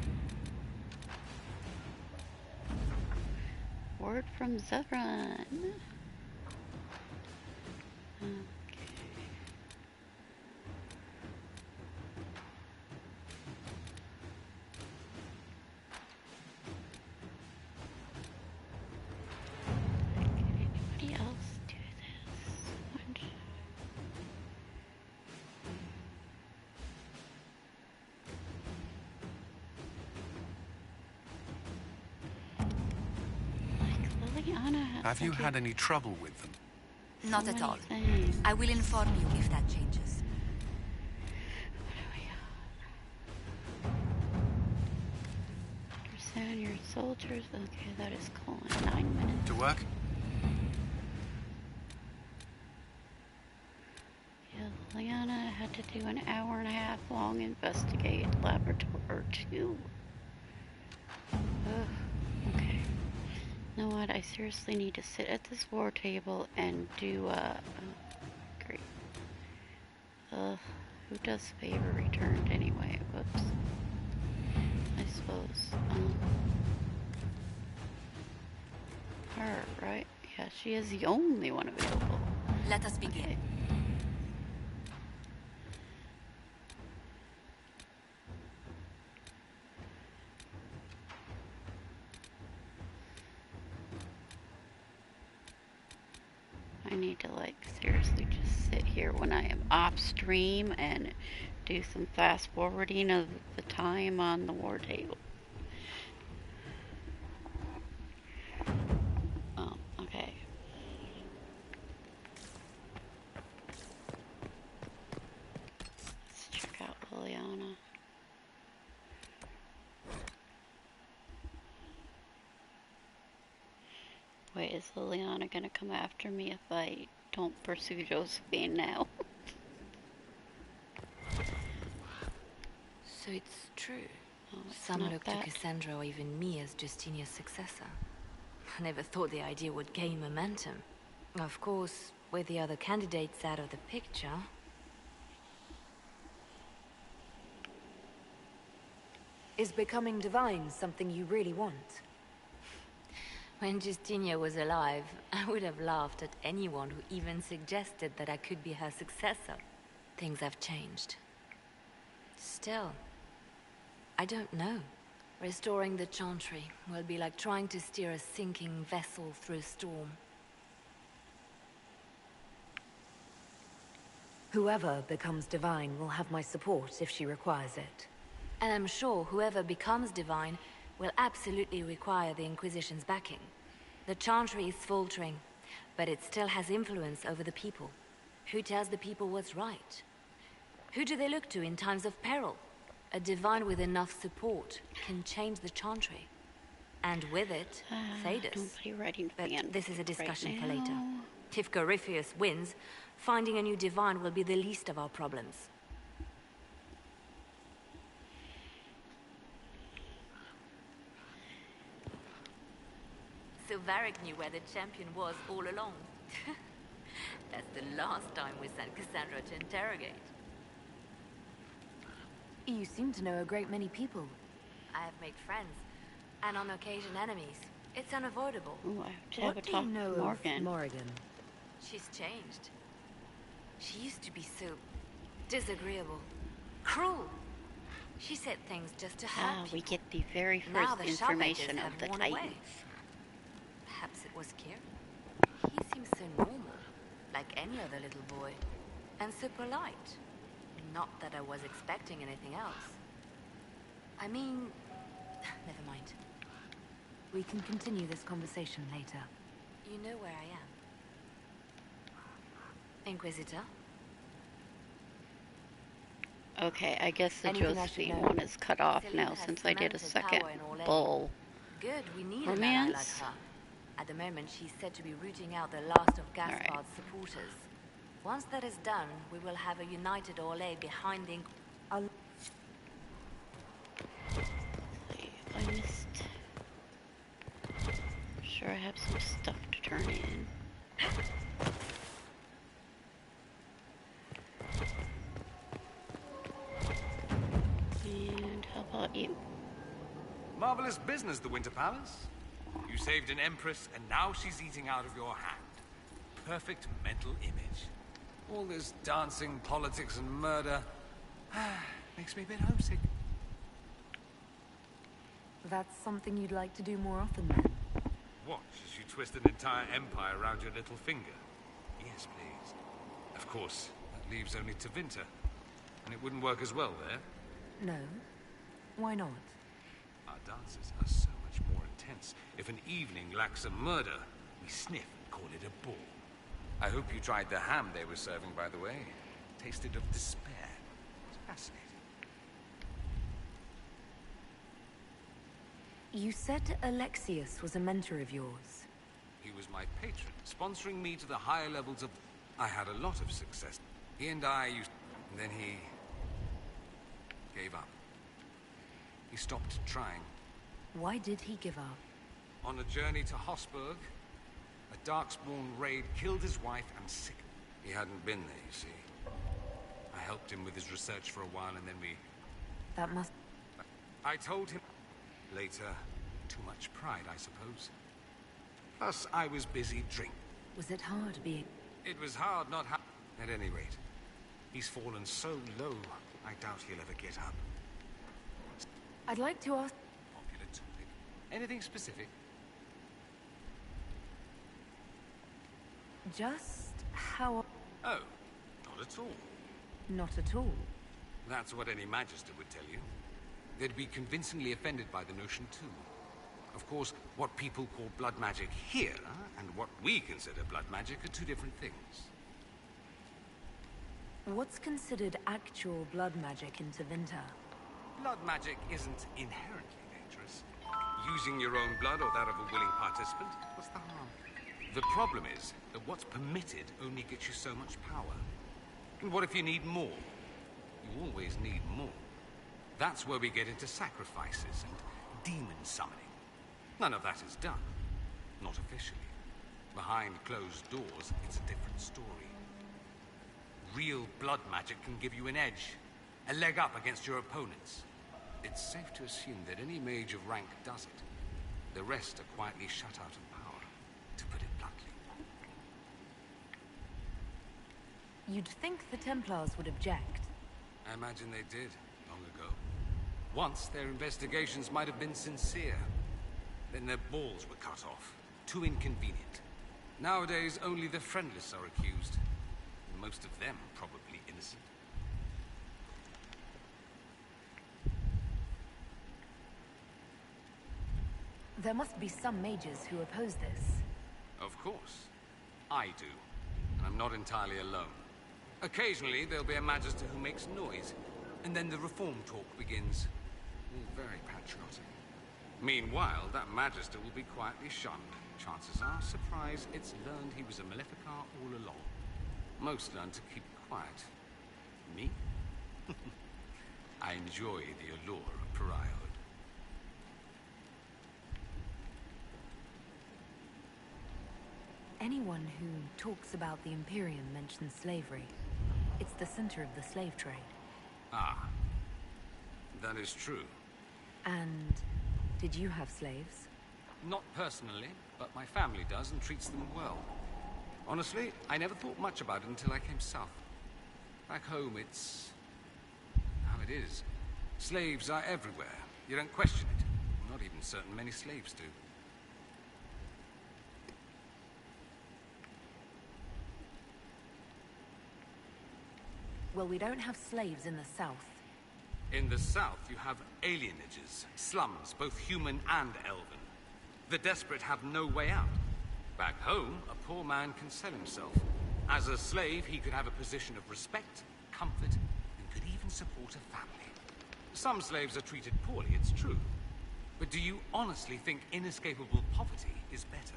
Word from Zevran. Anybody else do this? Like Liliana has Have you had any trouble with them? Not at all. things. I will inform you if that changes. Understand your soldiers. Okay, that is cool. In 9 minutes. To work? Yeah, Liliana had to do an hour and a half long investigate laboratory or two. Ugh, okay. You know what? I seriously need to sit at this war table and do, great. Who does favor returned anyway? Whoops. I suppose, her, right? Yeah, she is the only one available. Let us begin. Okay. I need to, like, seriously just sit here when I am off stream and do some fast forwarding of the time on the war table. Okay. Let's check out Liliana. Wait, is Liliana gonna come after me if I don't pursue Josephine now? So it's true. Oh, it's Some not look to that. Cassandra or even me as Justinia's successor. I never thought the idea would gain momentum. Of course, with the other candidates out of the picture... Is becoming divine something you really want? When Justinia was alive, I would have laughed at anyone who even suggested that I could be her successor. Things have changed. Still, I don't know. Restoring the Chantry will be like trying to steer a sinking vessel through a storm. Whoever becomes divine will have my support if she requires it. And I'm sure whoever becomes divine will absolutely require the Inquisition's backing. The Chantry is faltering, but it still has influence over the people. Who tells the people what's right? Who do they look to in times of peril? A divine with enough support can change the Chantry. And with it, Thedas. Nobody writing But fan this is a discussion right for later. now. If Corypheus wins, finding a new divine will be the least of our problems. Silveric knew where the champion was all along. That's the last time we sent Cassandra to interrogate. You seem to know a great many people. I have made friends, and on occasion enemies. It's unavoidable. Ooh, I have to have a talk with Morgan. Morgan? She's changed. She used to be so disagreeable, cruel. She said things just to hurt people. We get the very Now first the sharp information edges of the have worn away. Titans. Perhaps it was Kieran. He seems so normal, like any other little boy. And so polite. Not that I was expecting anything else. I mean... never mind. We can continue this conversation later. You know where I am. Inquisitor? Okay, I guess the Anything I should Josephine know? one is cut off Celine now has since I did a cemented second power in Orlais. bull Good, we need an ally like romance. her. At the moment, she's said to be rooting out the last of Gaspard's supporters. Once that is done, we will have a united Orlais behind the... I missed... I'm sure I have some stuff to turn in. And how about you? Marvelous business, the Winter Palace. You saved an empress, and now she's eating out of your hand. Perfect mental image. All this dancing, politics, and murder makes me a bit homesick. That's something you'd like to do more often, then? Watch as you twist an entire empire around your little finger. Yes, please. Of course, that leaves only Tevinter. And it wouldn't work as well there. No. Why not? Our dances are so much more intense. If an evening lacks a murder, we sniff and call it a ball. I hope you tried the ham they were serving, by the way. Tasted of despair. It's fascinating. You said Alexius was a mentor of yours. He was my patron, sponsoring me to the higher levels of... I had a lot of success. He and I used... And then he... gave up. He stopped trying. Why did he give up? On a journey to Hosburg, a Darkspawn raid killed his wife and sick. He hadn't been there, you see. I helped him with his research for a while, and then we... That must... I told him... Later, too much pride, I suppose. Plus, I was busy drinking. Was it hard being... It was hard not ha... At any rate, he's fallen so low, I doubt he'll ever get up. I'd like to ask... Popular topic. Anything specific? Just how... Oh, not at all. Not at all. That's what any Magister would tell you. They'd be convincingly offended by the notion, too. Of course, what people call blood magic here, and what we consider blood magic, are two different things. What's considered actual blood magic in Tevinter? Blood magic isn't inherently dangerous. Using your own blood or that of a willing participant, what's the harm? The problem is that what's permitted only gets you so much power. And what if you need more? You always need more. That's where we get into sacrifices and demon summoning. None of that is done. Not officially. Behind closed doors, it's a different story. Real blood magic can give you an edge, a leg up against your opponents. It's safe to assume that any mage of rank does it. The rest are quietly shut out of power, to put it bluntly. You'd think the Templars would object. I imagine they did, long ago. Once, their investigations might have been sincere. Then their balls were cut off. Too inconvenient. Nowadays, only the friendless are accused. And most of them probably innocent. There must be some mages who oppose this. Of course. I do. And I'm not entirely alone. Occasionally, there'll be a Magister who makes noise. And then the reform talk begins. All very patriotic. Meanwhile, that Magister will be quietly shunned. Chances are, surprise, it's learned he was a Maleficar all along. Most learn to keep quiet. Me? I enjoy the allure of pariahhood. Anyone who talks about the Imperium mentions slavery. It's the center of the slave trade. Ah. That is true. And did you have slaves? Not personally, but my family does and treats them well. Honestly, I never thought much about it until I came south. Back home, it's... how it is. Slaves are everywhere. You don't question it. I'm not even certain many slaves do. Well, we don't have slaves in the south. In the south, you have alienages, slums, both human and elven. The desperate have no way out. Back home, a poor man can sell himself. As a slave, he could have a position of respect, comfort, and could even support a family. Some slaves are treated poorly, it's true. But do you honestly think inescapable poverty is better?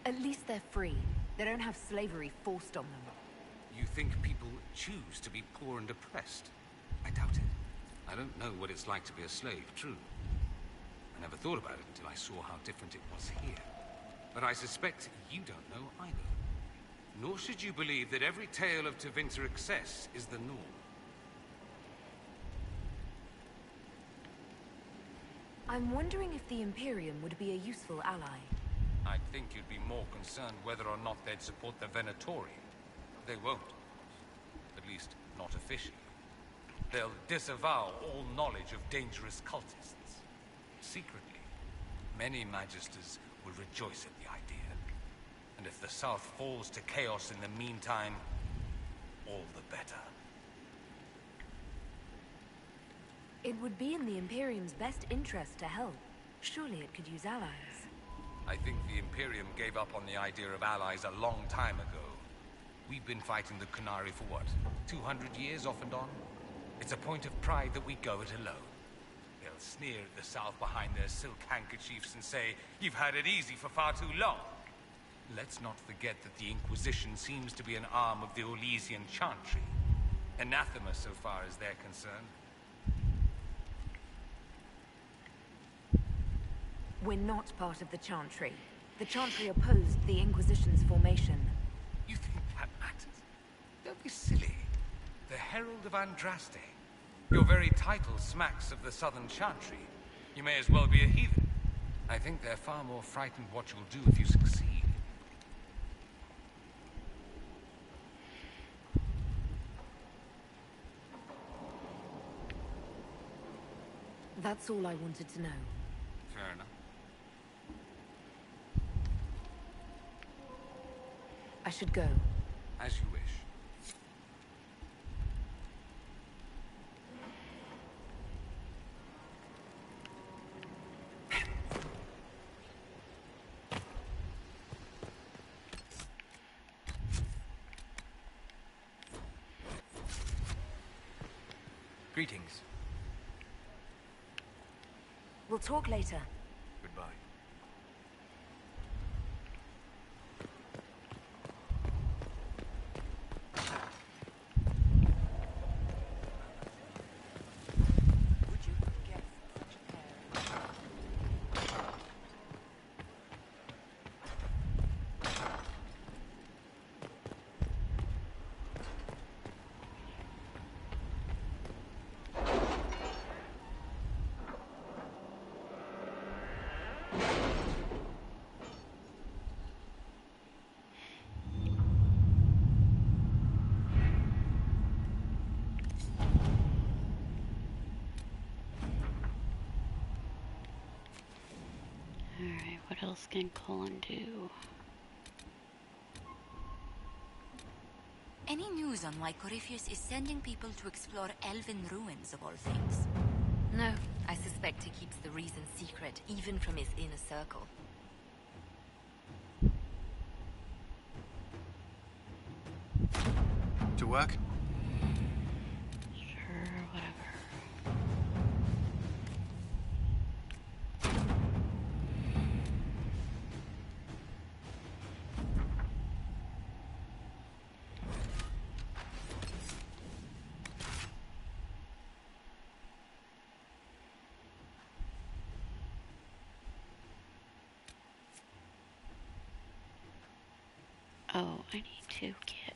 At least they're free. They don't have slavery forced on them. You think people choose to be poor and oppressed? I doubt it. I don't know what it's like to be a slave, true. I never thought about it until I saw how different it was here. But I suspect you don't know either. Nor should you believe that every tale of Tevinter excess is the norm. I'm wondering if the Imperium would be a useful ally. I'd think you'd be more concerned whether or not they'd support the Venatori. They won't. At least, not officially. They'll disavow all knowledge of dangerous cultists. Secretly, many Magisters will rejoice at the idea. And if the South falls to chaos in the meantime, all the better. It would be in the Imperium's best interest to help. Surely it could use allies. I think the Imperium gave up on the idea of allies a long time ago. We've been fighting the Qunari for what, 200 years off and on? It's a point of pride that we go it alone. They'll sneer at the South behind their silk handkerchiefs and say, "You've had it easy for far too long." Let's not forget that the Inquisition seems to be an arm of the Orlesian Chantry. Anathema so far as they're concerned. We're not part of the Chantry. The Chantry opposed the Inquisition's formation. You think that matters? Don't be silly. The Herald of Andraste. Your very title smacks of the Southern Chantry. You may as well be a heathen. I think they're far more frightened what you'll do if you succeed. That's all I wanted to know. Fair enough. I should go. As you wish. Greetings. We'll talk later. Goodbye. Alright, what else can Colin do? Any news on why Corypheus is sending people to explore elven ruins of all things? No, I suspect he keeps the reason secret, even from his inner circle. To work? Sure, whatever. Oh, I need to get...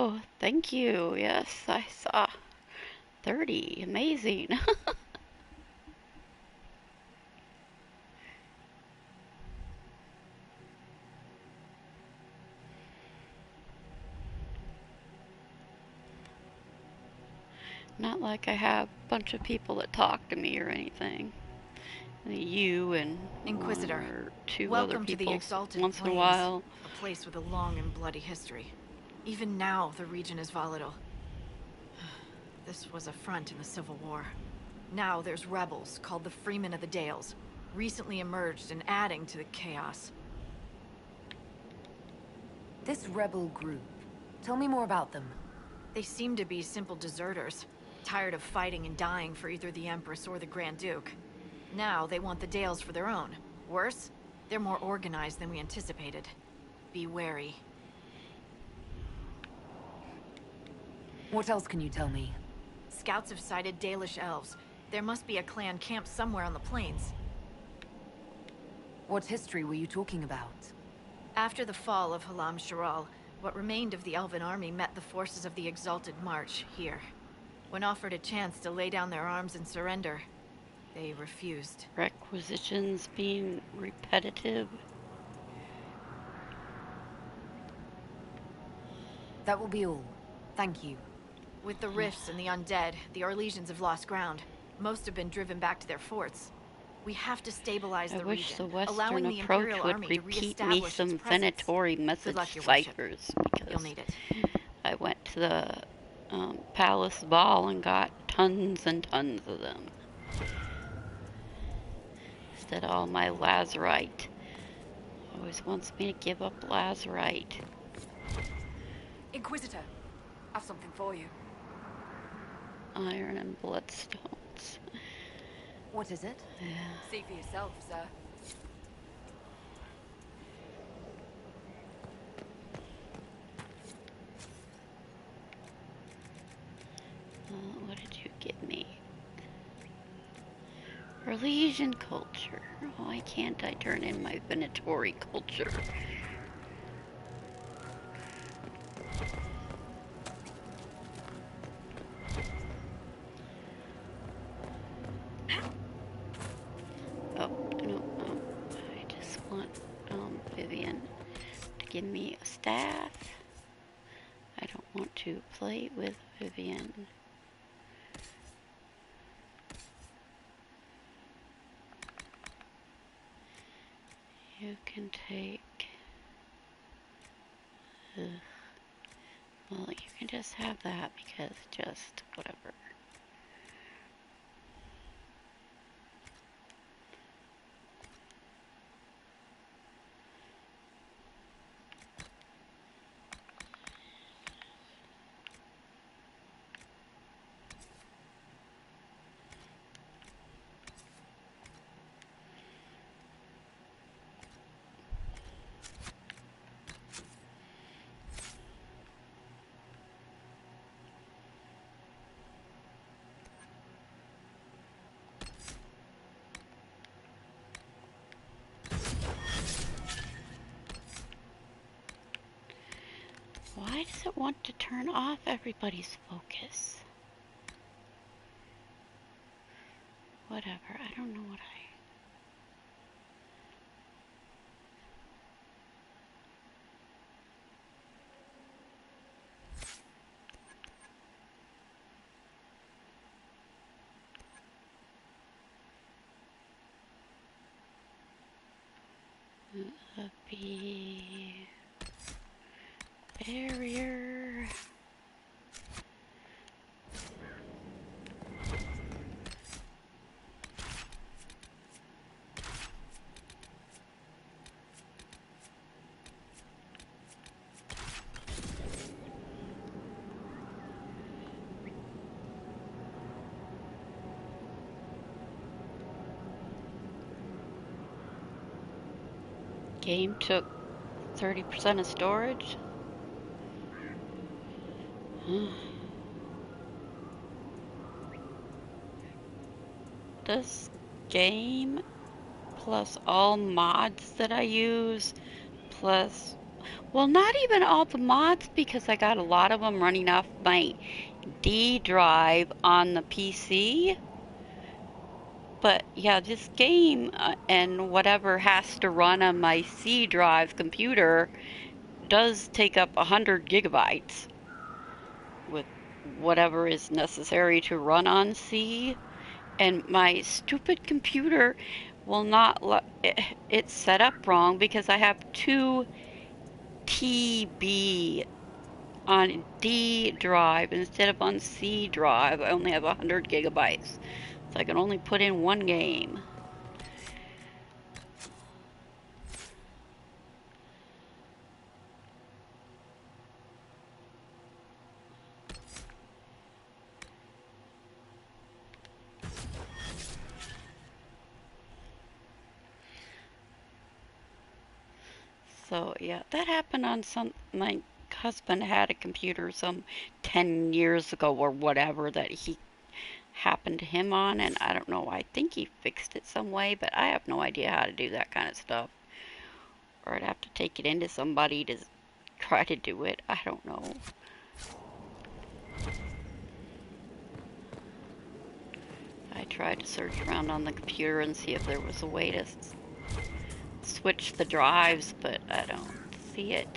Oh, thank you. Yes, I saw 30. Amazing. Not like I have a bunch of people that talk to me or anything. You and Inquisitor, one or two other welcome to the people Exalted once in a Plains, while. a place with a long and bloody history. Even now, the region is volatile. This was a front in the Civil War. Now there's rebels called the Freemen of the Dales, recently emerged and adding to the chaos. This rebel group, tell me more about them. They seem to be simple deserters, tired of fighting and dying for either the Empress or the Grand Duke. Now they want the Dales for their own. Worse, they're more organized than we anticipated. Be wary. What else can you tell me? Scouts have sighted Dalish elves. There must be a clan camped somewhere on the plains. What history were you talking about? After the fall of Halam Sharal, what remained of the Elven army met the forces of the Exalted March here. When offered a chance to lay down their arms and surrender, they refused. Requisitions being repetitive. That will be all. Thank you. With the rifts and the undead, the Orlesians have lost ground. Most have been driven back to their forts. We have to stabilize I the wish region, the allowing Western the approach Imperial would Army to repeat me reestablish its some presence. Venatori Good message luck, Your Worship. ciphers You'll because need it. I went to the Palace Ball and got tons and tons of them. Instead of all my lazurite. Always wants me to give up lazurite. Inquisitor, I've something for you. Iron and bloodstones. What is it? Yeah. See for yourself, sir. What did you give me? Orlesian culture. Why can't I turn in my Venatori culture? Oh, no, I just want Vivian to give me a staff. I don't want to play with Vivian. You can take... Well, you can just have that because just whatever. Why does it want to turn off everybody's focus? Whatever, I don't know what be barrier. Game took 30% of storage. This game plus all mods that I use plus Well, not even all the mods, because I got a lot of them running off my D drive on the PC. But yeah, this game and whatever has to run on my C drive computer does take up 100 gigabytes with whatever is necessary to run on C. And my stupid computer will not let it's set up wrong because I have 2 TB on D drive instead of on C drive. I only have 100 gigabytes, so I can only put in one game. So yeah, that happened on my husband had a computer some 10 years ago or whatever that he happened to him on, and I don't know, I think he fixed it some way, but I have no idea how to do that kind of stuff. Or I'd have to take it into somebody to try to do it. I don't know. I tried to search around on the computer and see if there was a way to switch the drives, but I don't see it.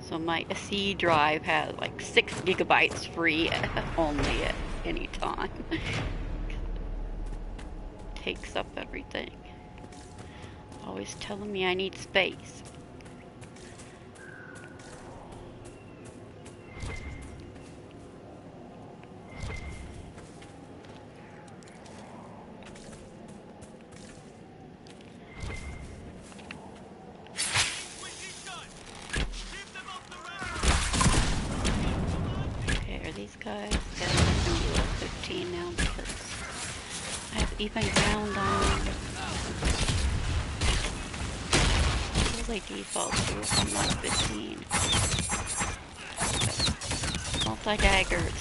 So my C drive has like 6 gigabytes free only at any time. Takes up everything. Always telling me I need space. These guys, yeah, I'm gonna do a 15 now because I have even ground on. Usually default to I'm not 15. Multi-daggers.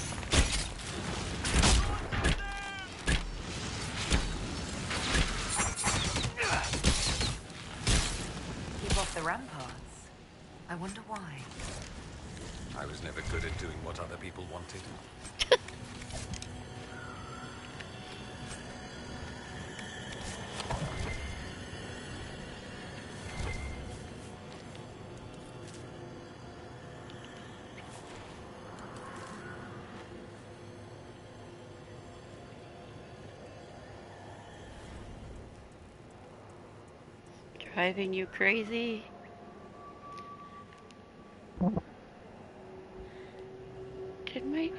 Keep off the ramparts. I wonder why. I was never good at doing what other people wanted. Driving you crazy? Did my...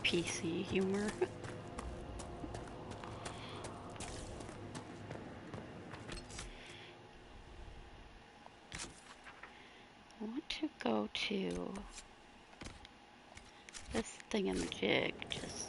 PC humor. I want to go to this thingamajig, just...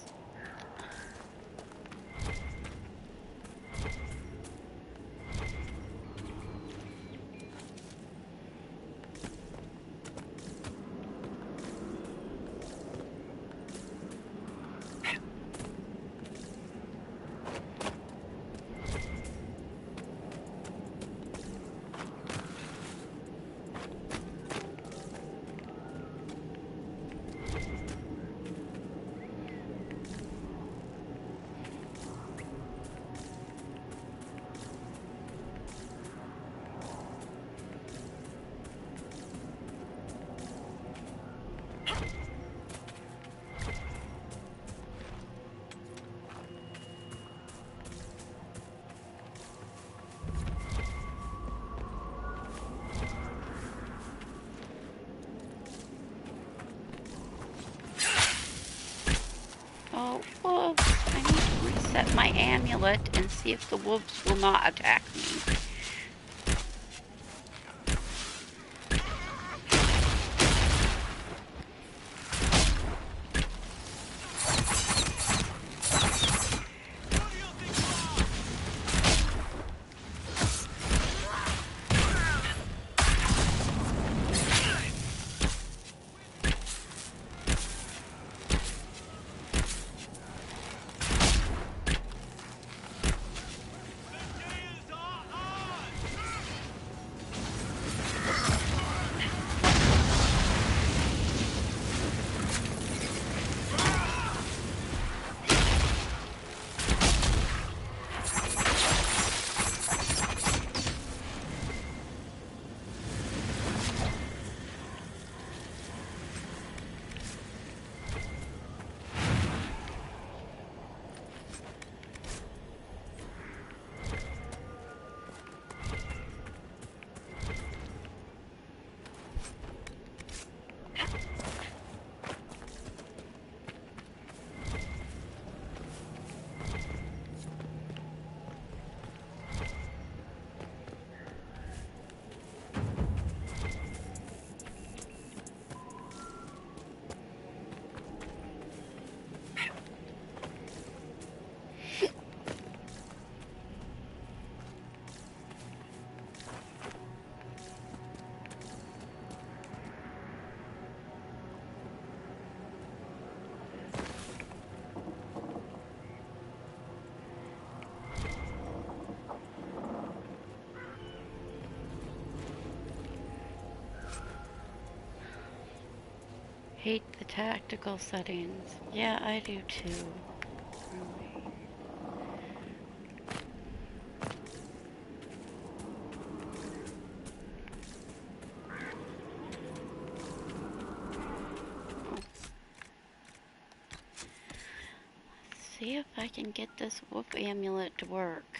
reset my amulet and see if the wolves will not attack me. Hate the tactical settings. Yeah, I do too. Let's see if I can get this wolf amulet to work.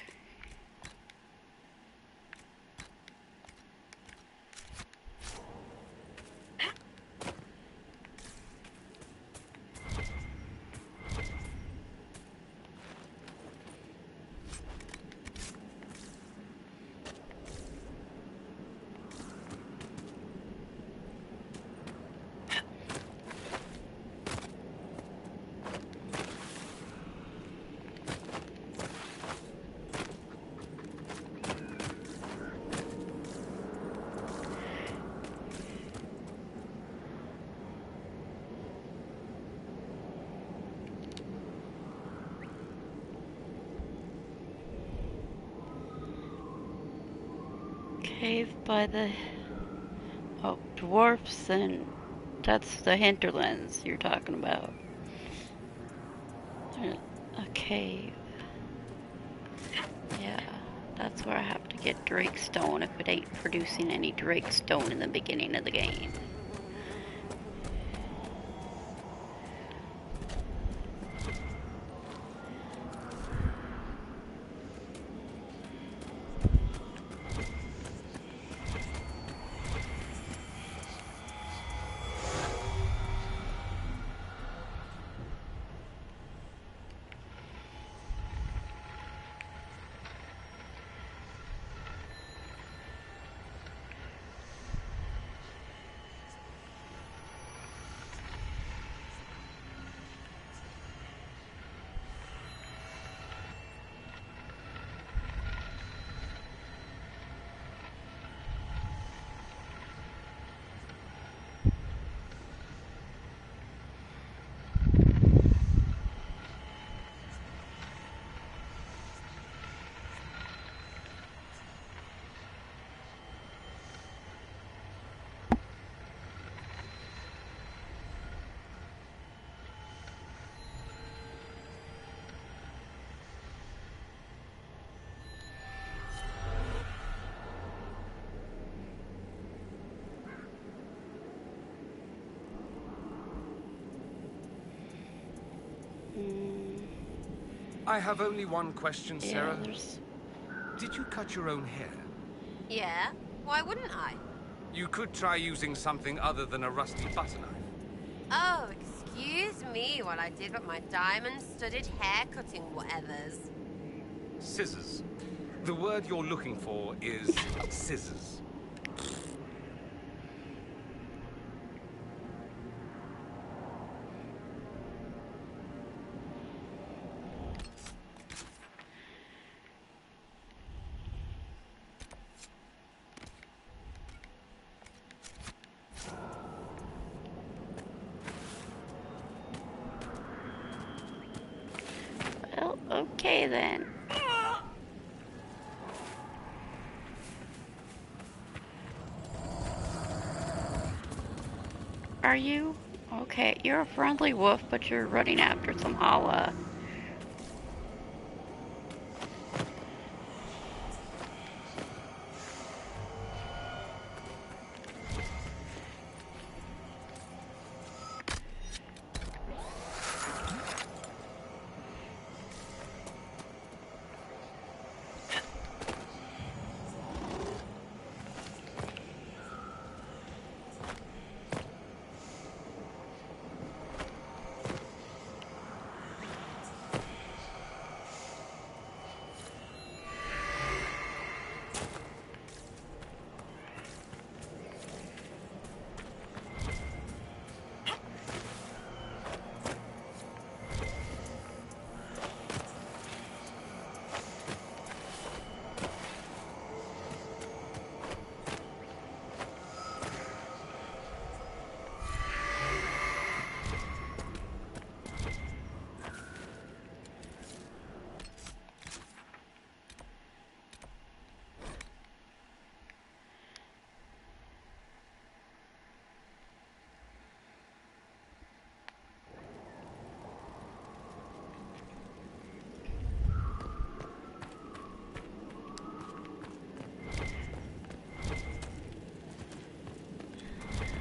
Cave by the... Oh, dwarfs, and that's the hinterlands you're talking about. A cave. Yeah, that's where I have to get Drake Stone if it ain't producing any Drake Stone in the beginning of the game. I have only one question, Sarah. Yeah, Did you cut your own hair? Yeah? Why wouldn't I? You could try using something other than a rusty butter knife. Oh, Excuse me while I dig up my diamond-studded hair-cutting whatevers. Scissors. The word you're looking for is scissors. Well, okay then. Are you? Okay, you're a friendly wolf, but you're running after some Hala.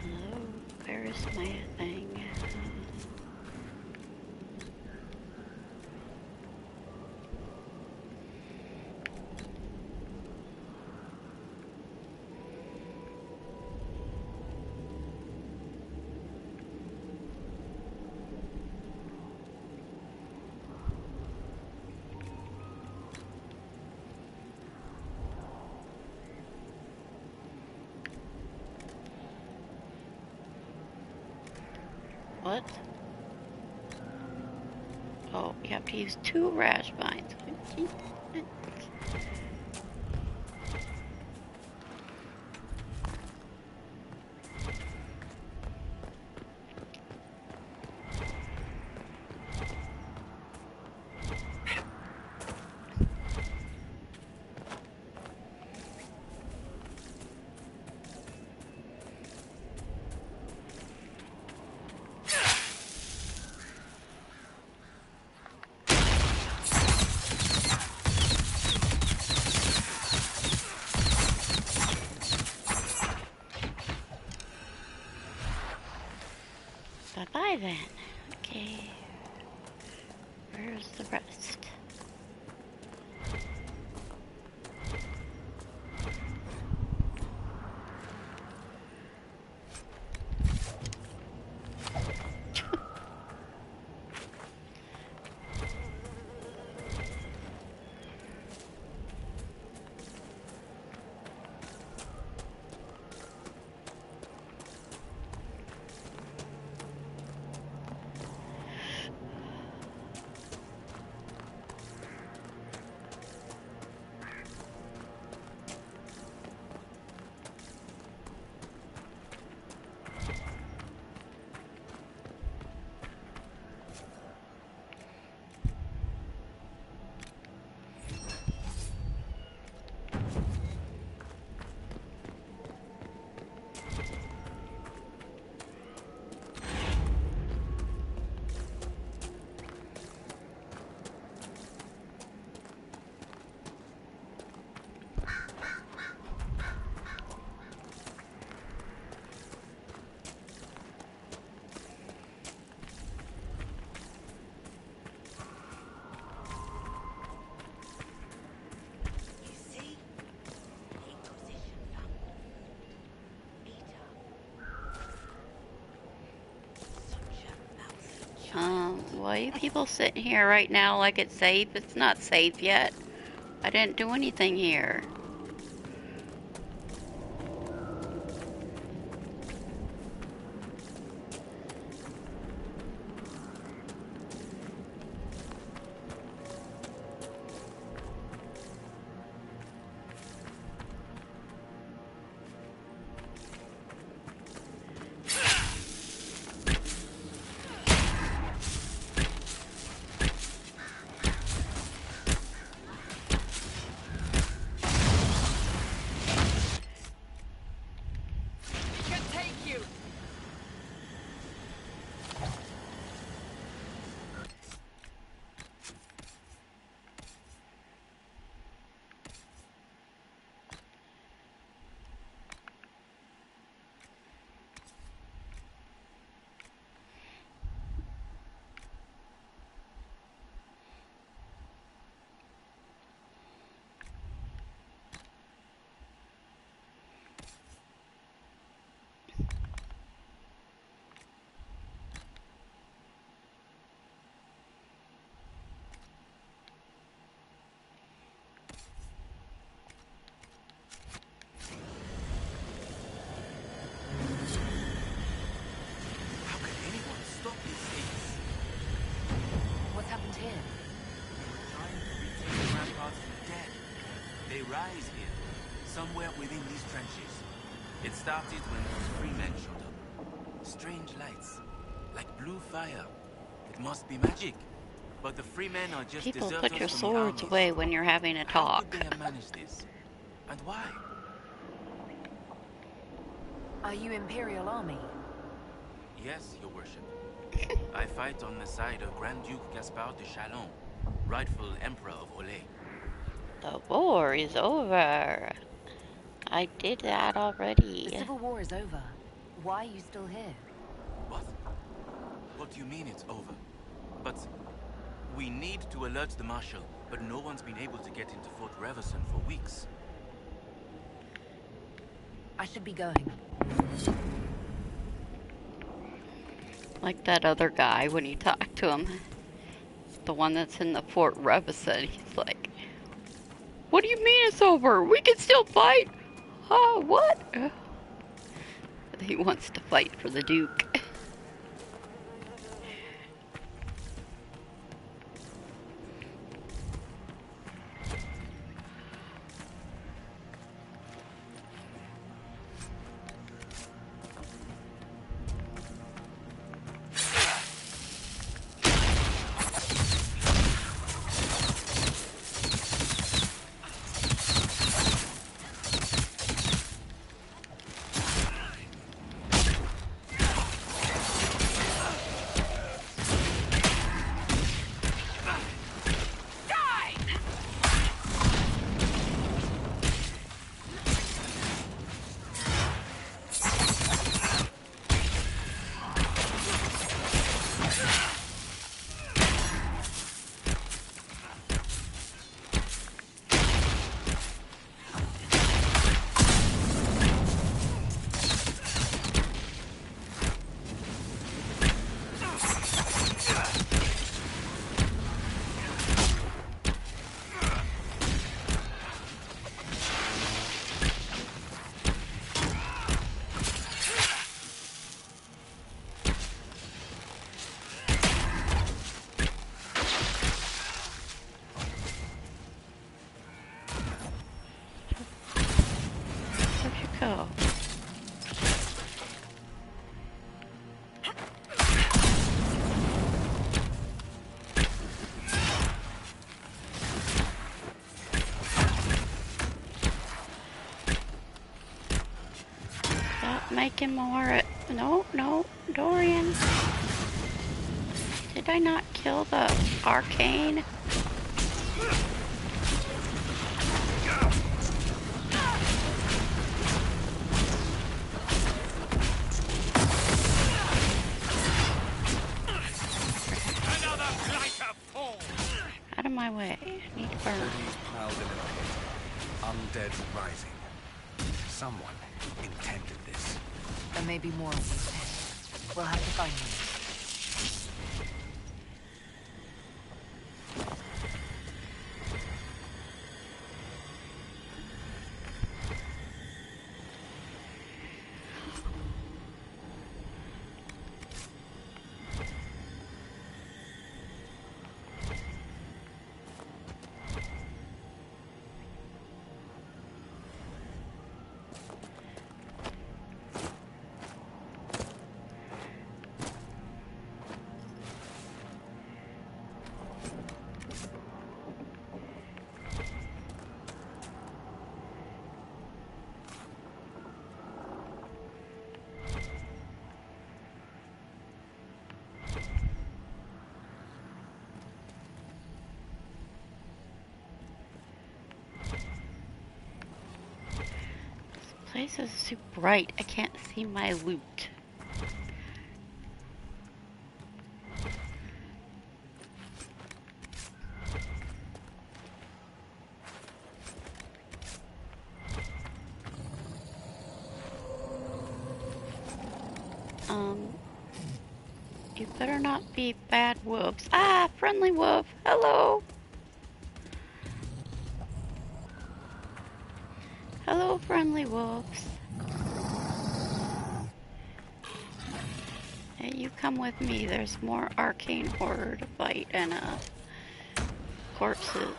Hello, where is my thing? What? Oh, you have to use 2 rash vines. Bye-bye then. Okay. Where's the rest? Why are you people sitting here right now like it's safe? It's not safe yet. I didn't do anything here. Rise here, somewhere within these trenches. It started when those free men showed up. Strange lights, like blue fire. It must be magic. But the free men are just People, deserters put your from the swords armies. away when you're having a How talk. could they have managed this? And why? Are you Imperial Army? Yes, your worship. I fight on the side of Grand Duke Gaspard de Chalon, rightful Emperor of Olay. The war is over. I did that already. The Civil War is over. Why are you still here? What? What do you mean it's over? But we need to alert the Marshal, but no one's been able to get into Fort Reverson for weeks. I should be going. Like that other guy when you talk to him. The one that's in the Fort Reverson. He's like, what do you mean it's over? We can still fight. What? He wants to fight for the Duke. go. Stop making more. No, no, Dorian. Did I not kill the arcane? Out of my way. I need to burn. Bodies piled in a pit. Undead rising. Someone intended this. There may be more of these pits. We'll have to find them. is it so bright? I can't see my loot. You better not be bad wolves. Ah, friendly wolf. Hello. Hello, friendly wolves. Hey, you come with me. There's more arcane horror to fight and corpses.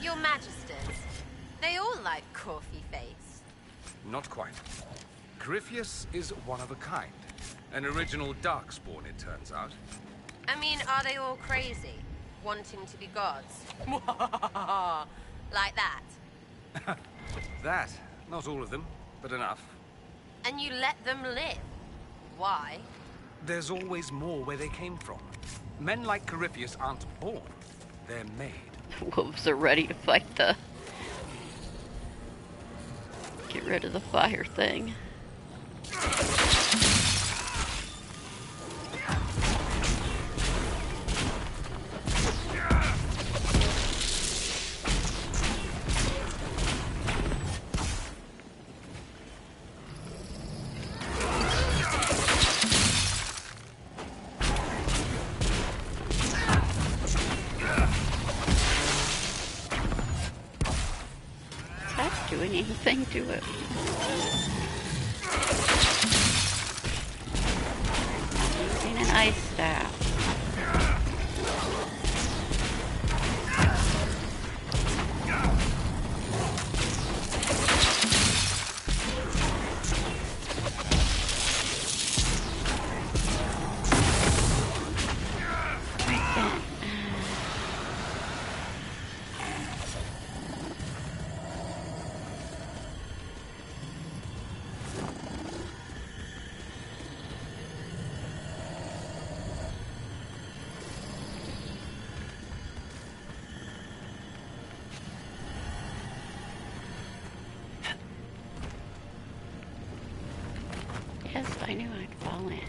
Your Magisters, they all like coffee face. Not quite. Corypheus is one of a kind. An original darkspawn, it turns out. I mean, are they all crazy? Wanting to be gods? Like that? That. Not all of them, but enough. And you let them live? Why? There's always more where they came from. Men like Corypheus aren't born. They're made. Wolves are ready to fight the... Get rid of the fire thing. Doing anything to it. Using an ice staff. Yes, I knew I'd fall in.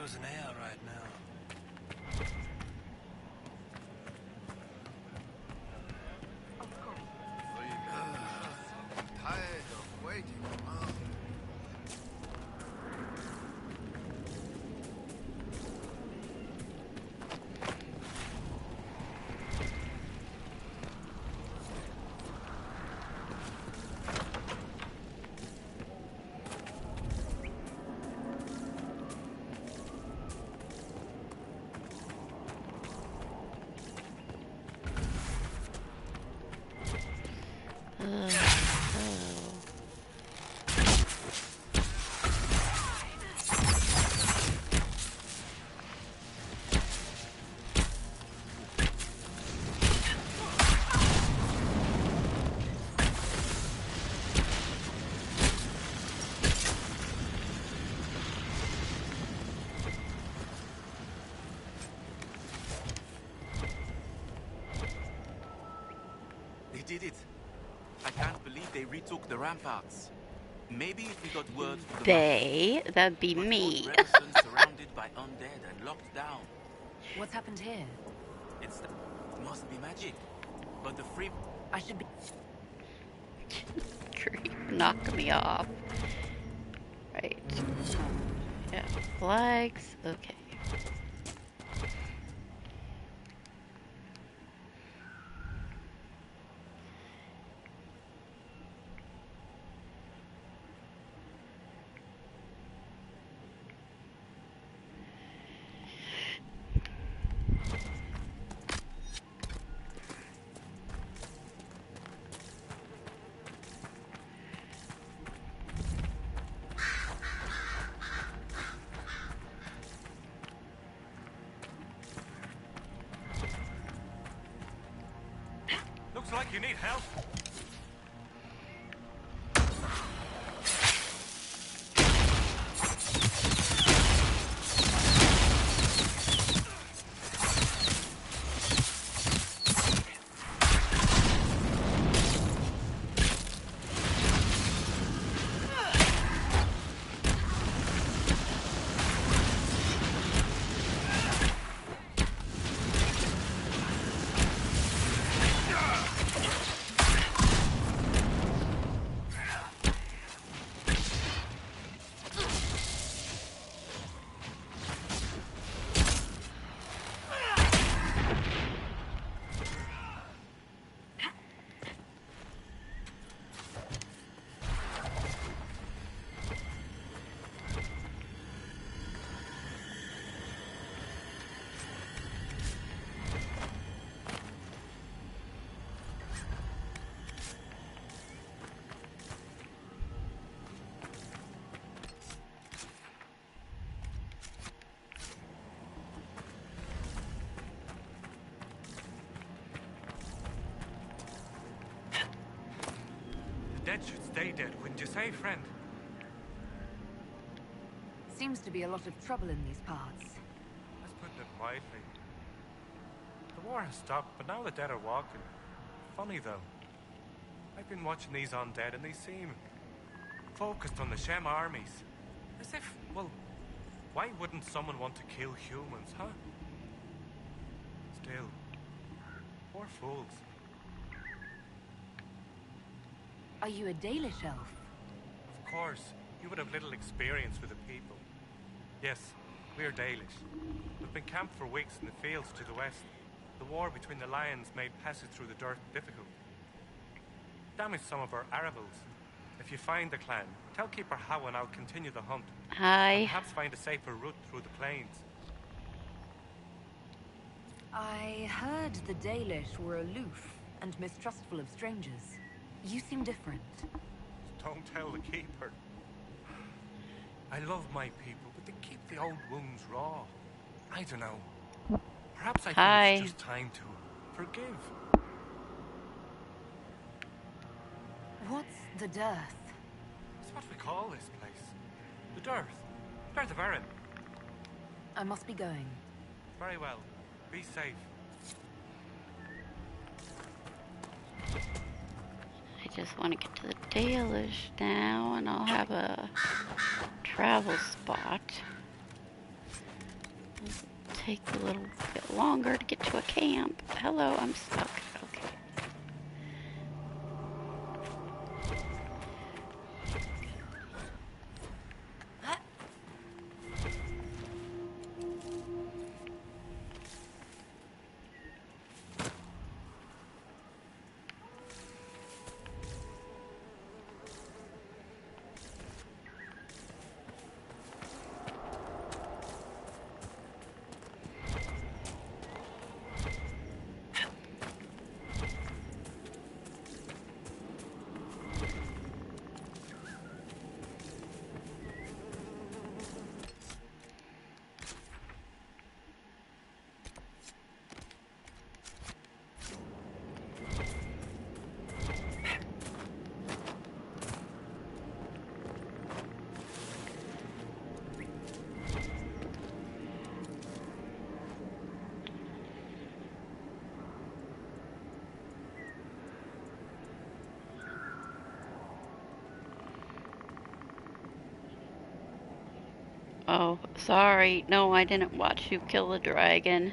losing air right now. I'm tired of waiting around. They did it. I can't believe they retook the ramparts. Maybe if we got word from the They? That'd be but me. Fort Renaissance surrounded by undead and locked down. What's happened here? It must be magic. But the free... I should be... Creep knocked me off. Right. Yeah, flags. Okay. Looks like you need help. Dead should stay dead, wouldn't you say, friend? Seems to be a lot of trouble in these parts. Let's put it mildly. The war has stopped, but now the dead are walking. Funny, though. I've been watching these undead, and they seem focused on the Shem armies. As if, well, why wouldn't someone want to kill humans, huh? Still, poor fools. Are you a Dalish elf? Of course, you would have little experience with the people. Yes, we're Dalish. We've been camped for weeks in the fields to the west. The war between the lions made passage through the dirt difficult. Damaged some of our arable. If you find the clan, tell Keeper How and I'll continue the hunt. Hi. And perhaps find a safer route through the plains. I heard the Dalish were aloof and mistrustful of strangers. You seem different. Don't tell the Keeper. I love my people, but they keep the old wounds raw. I don't know. Perhaps I think it's just time to forgive. What's the dearth? It's what we call this place. The Dearth. Dearth of Erin. I must be going. Very well. Be safe. I just want to get to the Dalish now, and I'll have a travel spot. Take a little bit longer to get to a camp. Hello, I'm stuck. Okay. Oh, sorry. No, I didn't watch you kill a dragon.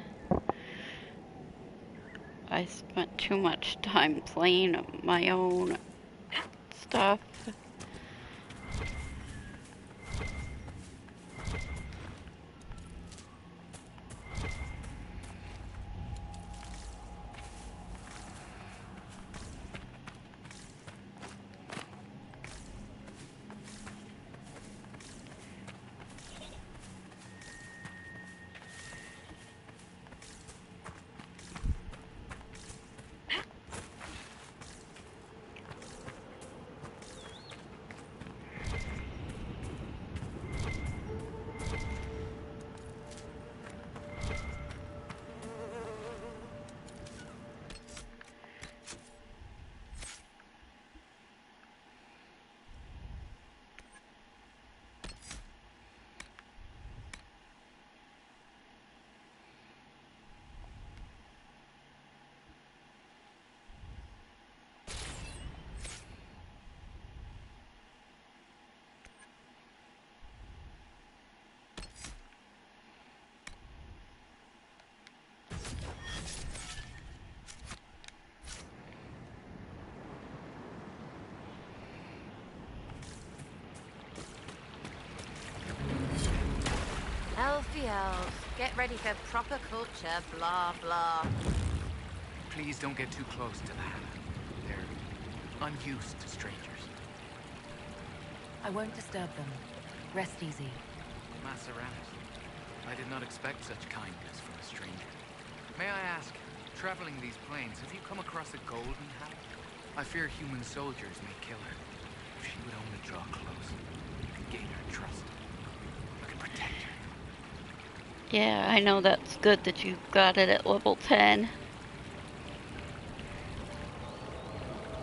I spent too much time playing my own stuff. Elfie elves, get ready for proper culture, blah blah. Please don't get too close to the Hannah. They're unused to strangers. I won't disturb them. Rest easy. Maceranus, I did not expect such kindness from a stranger. May I ask, traveling these plains, have you come across a golden Hannah? I fear human soldiers may kill her. If she would only draw close, I could gain her trust. I could protect her. Yeah, I know that's good that you got it at level 10.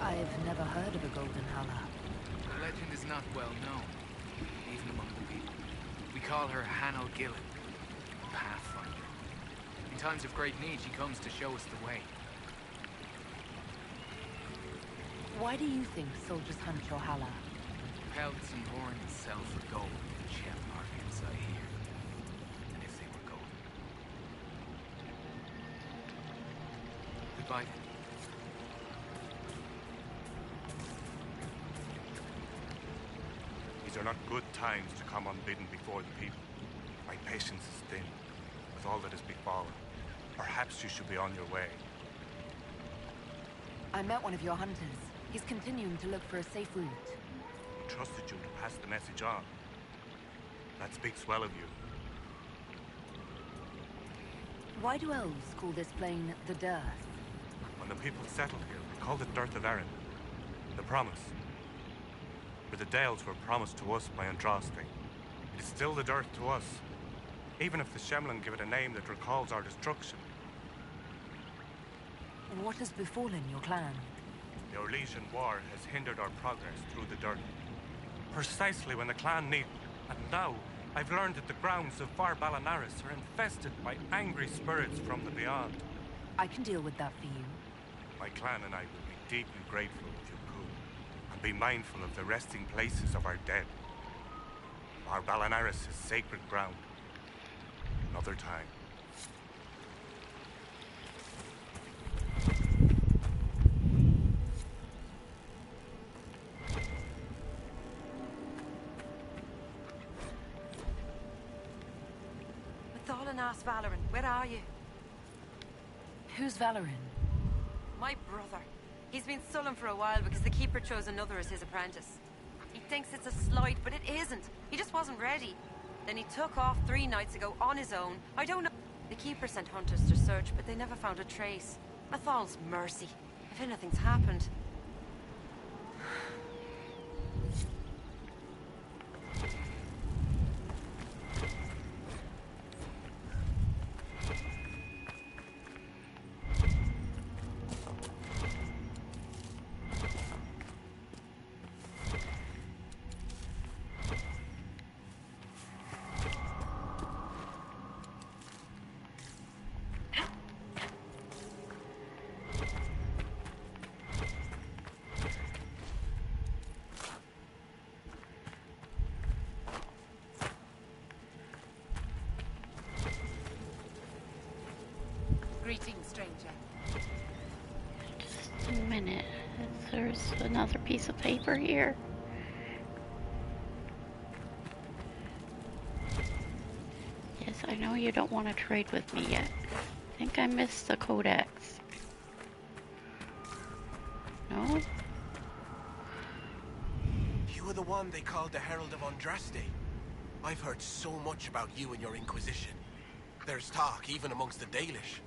I've never heard of a golden Hala. The legend is not well known, even among the people. We call her Hanno Gillen, Pathfinder. In times of great need, she comes to show us the way. Why do you think soldiers hunt your Hala? Pelts and horns sell for gold in the gem markets, I hear. And if they were gold. Goodbye then. These are not good times to come unbidden before the people. My patience is thin, with all that has befallen. Perhaps you should be on your way. I met one of your hunters. He's continuing to look for a safe route. He trusted you to pass the message on. That speaks well of you. Why do elves call this plain the Dearth? When the people settled here, they called it Dearth of Erin. The promise. For the Dales were promised to us by Andraste. It is still the Dearth to us, even if the Shemlin give it a name that recalls our destruction. And what has befallen your clan? The Orlesian War has hindered our progress through the Dearth. Precisely when the clan need... And now, I've learned that the grounds of Far Balanaris are infested by angry spirits from the beyond. I can deal with that for you. My clan and I would be deeply grateful if you could, and be mindful of the resting places of our dead. Far Balanaris is sacred ground. another time. Ask Valoran, where are you? Who's Valoran? My brother. He's been sullen for a while because the Keeper chose another as his apprentice. He thinks it's a slight, but it isn't. He just wasn't ready. Then he took off 3 nights ago on his own. I don't know. The Keeper sent hunters to search, but they never found a trace. Athal's mercy. If anything's happened. Greetings, stranger. Just a minute. There's another piece of paper here. Yes, I know you don't want to trade with me yet. I think I missed the codex. No? You were the one they called the Herald of Andraste. I've heard so much about you and your Inquisition. There's talk even amongst the Dalish.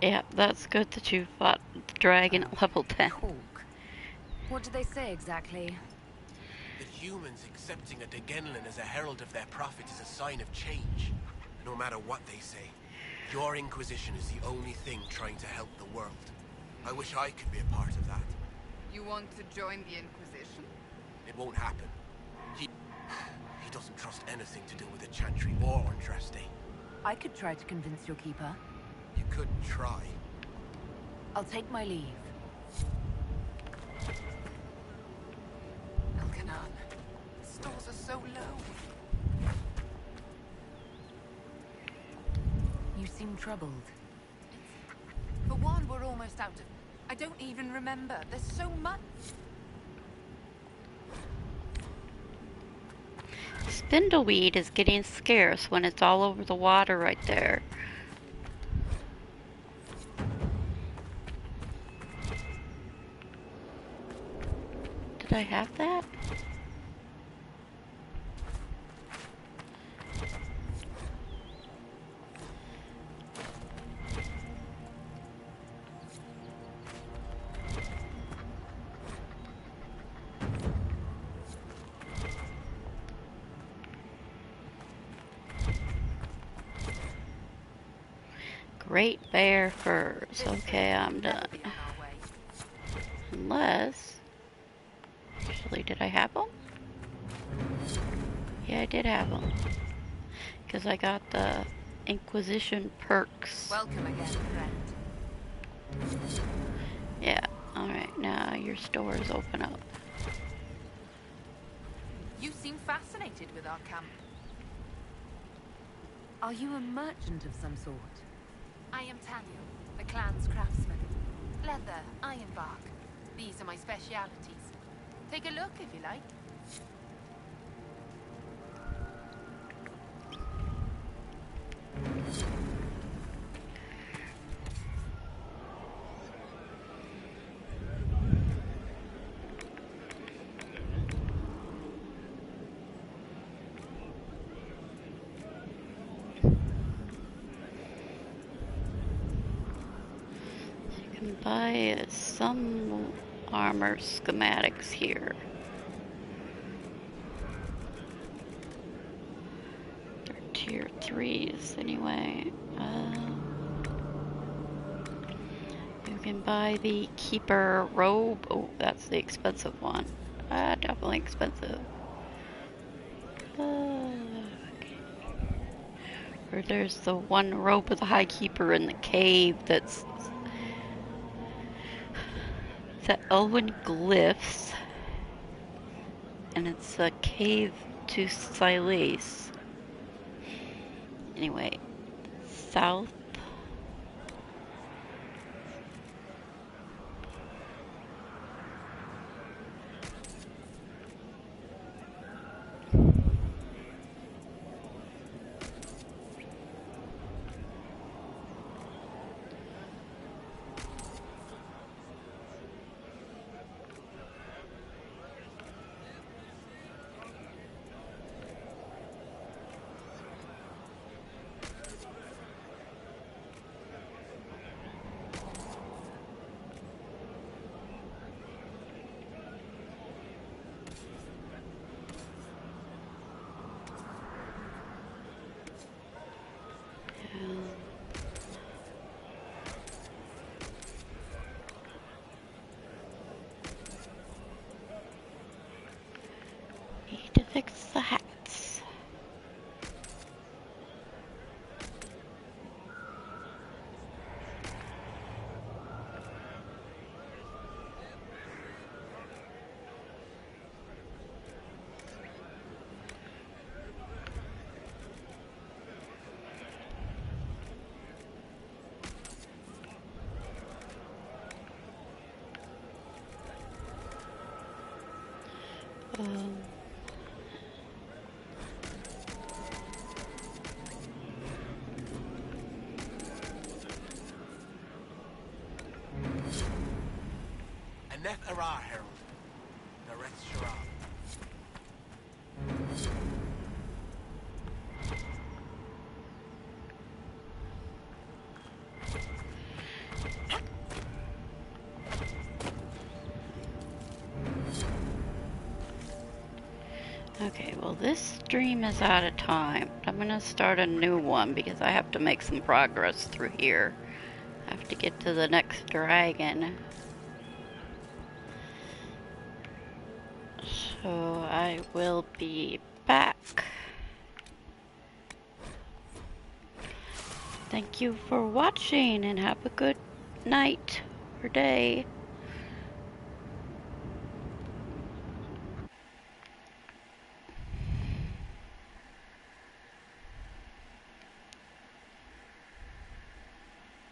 Yeah, that's good that you fought the dragon at level 10. What do they say exactly? The humans accepting a Degenlin as a herald of their prophet is a sign of change. No matter what they say, your Inquisition is the only thing trying to help the world. I wish I could be a part of that. You want to join the Inquisition? It won't happen. He doesn't trust anything to do with the Chantry or Andraste. I could try to convince your keeper. You could try. I'll take my leave. Elkanan, stores are so low. You seem troubled. For one, we're almost out of... I don't even remember. There's so much. Spindleweed is getting scarce when it's all over the water right there. Did I have that? Great Bear furs. Okay, I'm done. Unless... Actually, did I have them? Yeah, I did have them. Because I got the Inquisition perks. Welcome again, friend. Yeah, alright, now your store is open up. You seem fascinated with our camp. Are you a merchant of some sort? I am Taniel, the clan's craftsman. Leather, ironbark. These are my specialities. Take a look if you like. You can buy some armor schematics here. They're tier 3s anyway. You can buy the Keeper robe. Oh, that's the expensive one. Definitely expensive. Or there's the one robe of the High Keeper in the cave that's the Elven Glyphs, and it's a cave to Silas. Anyway, south. Need to fix the hats. Um, Aneth Arar, Herald. Nareth Shara. Okay, well this stream is out of time. I'm gonna start a new one because I have to make some progress through here. I have to get to the next dragon. So I will be back. Thank you for watching and have a good night or day.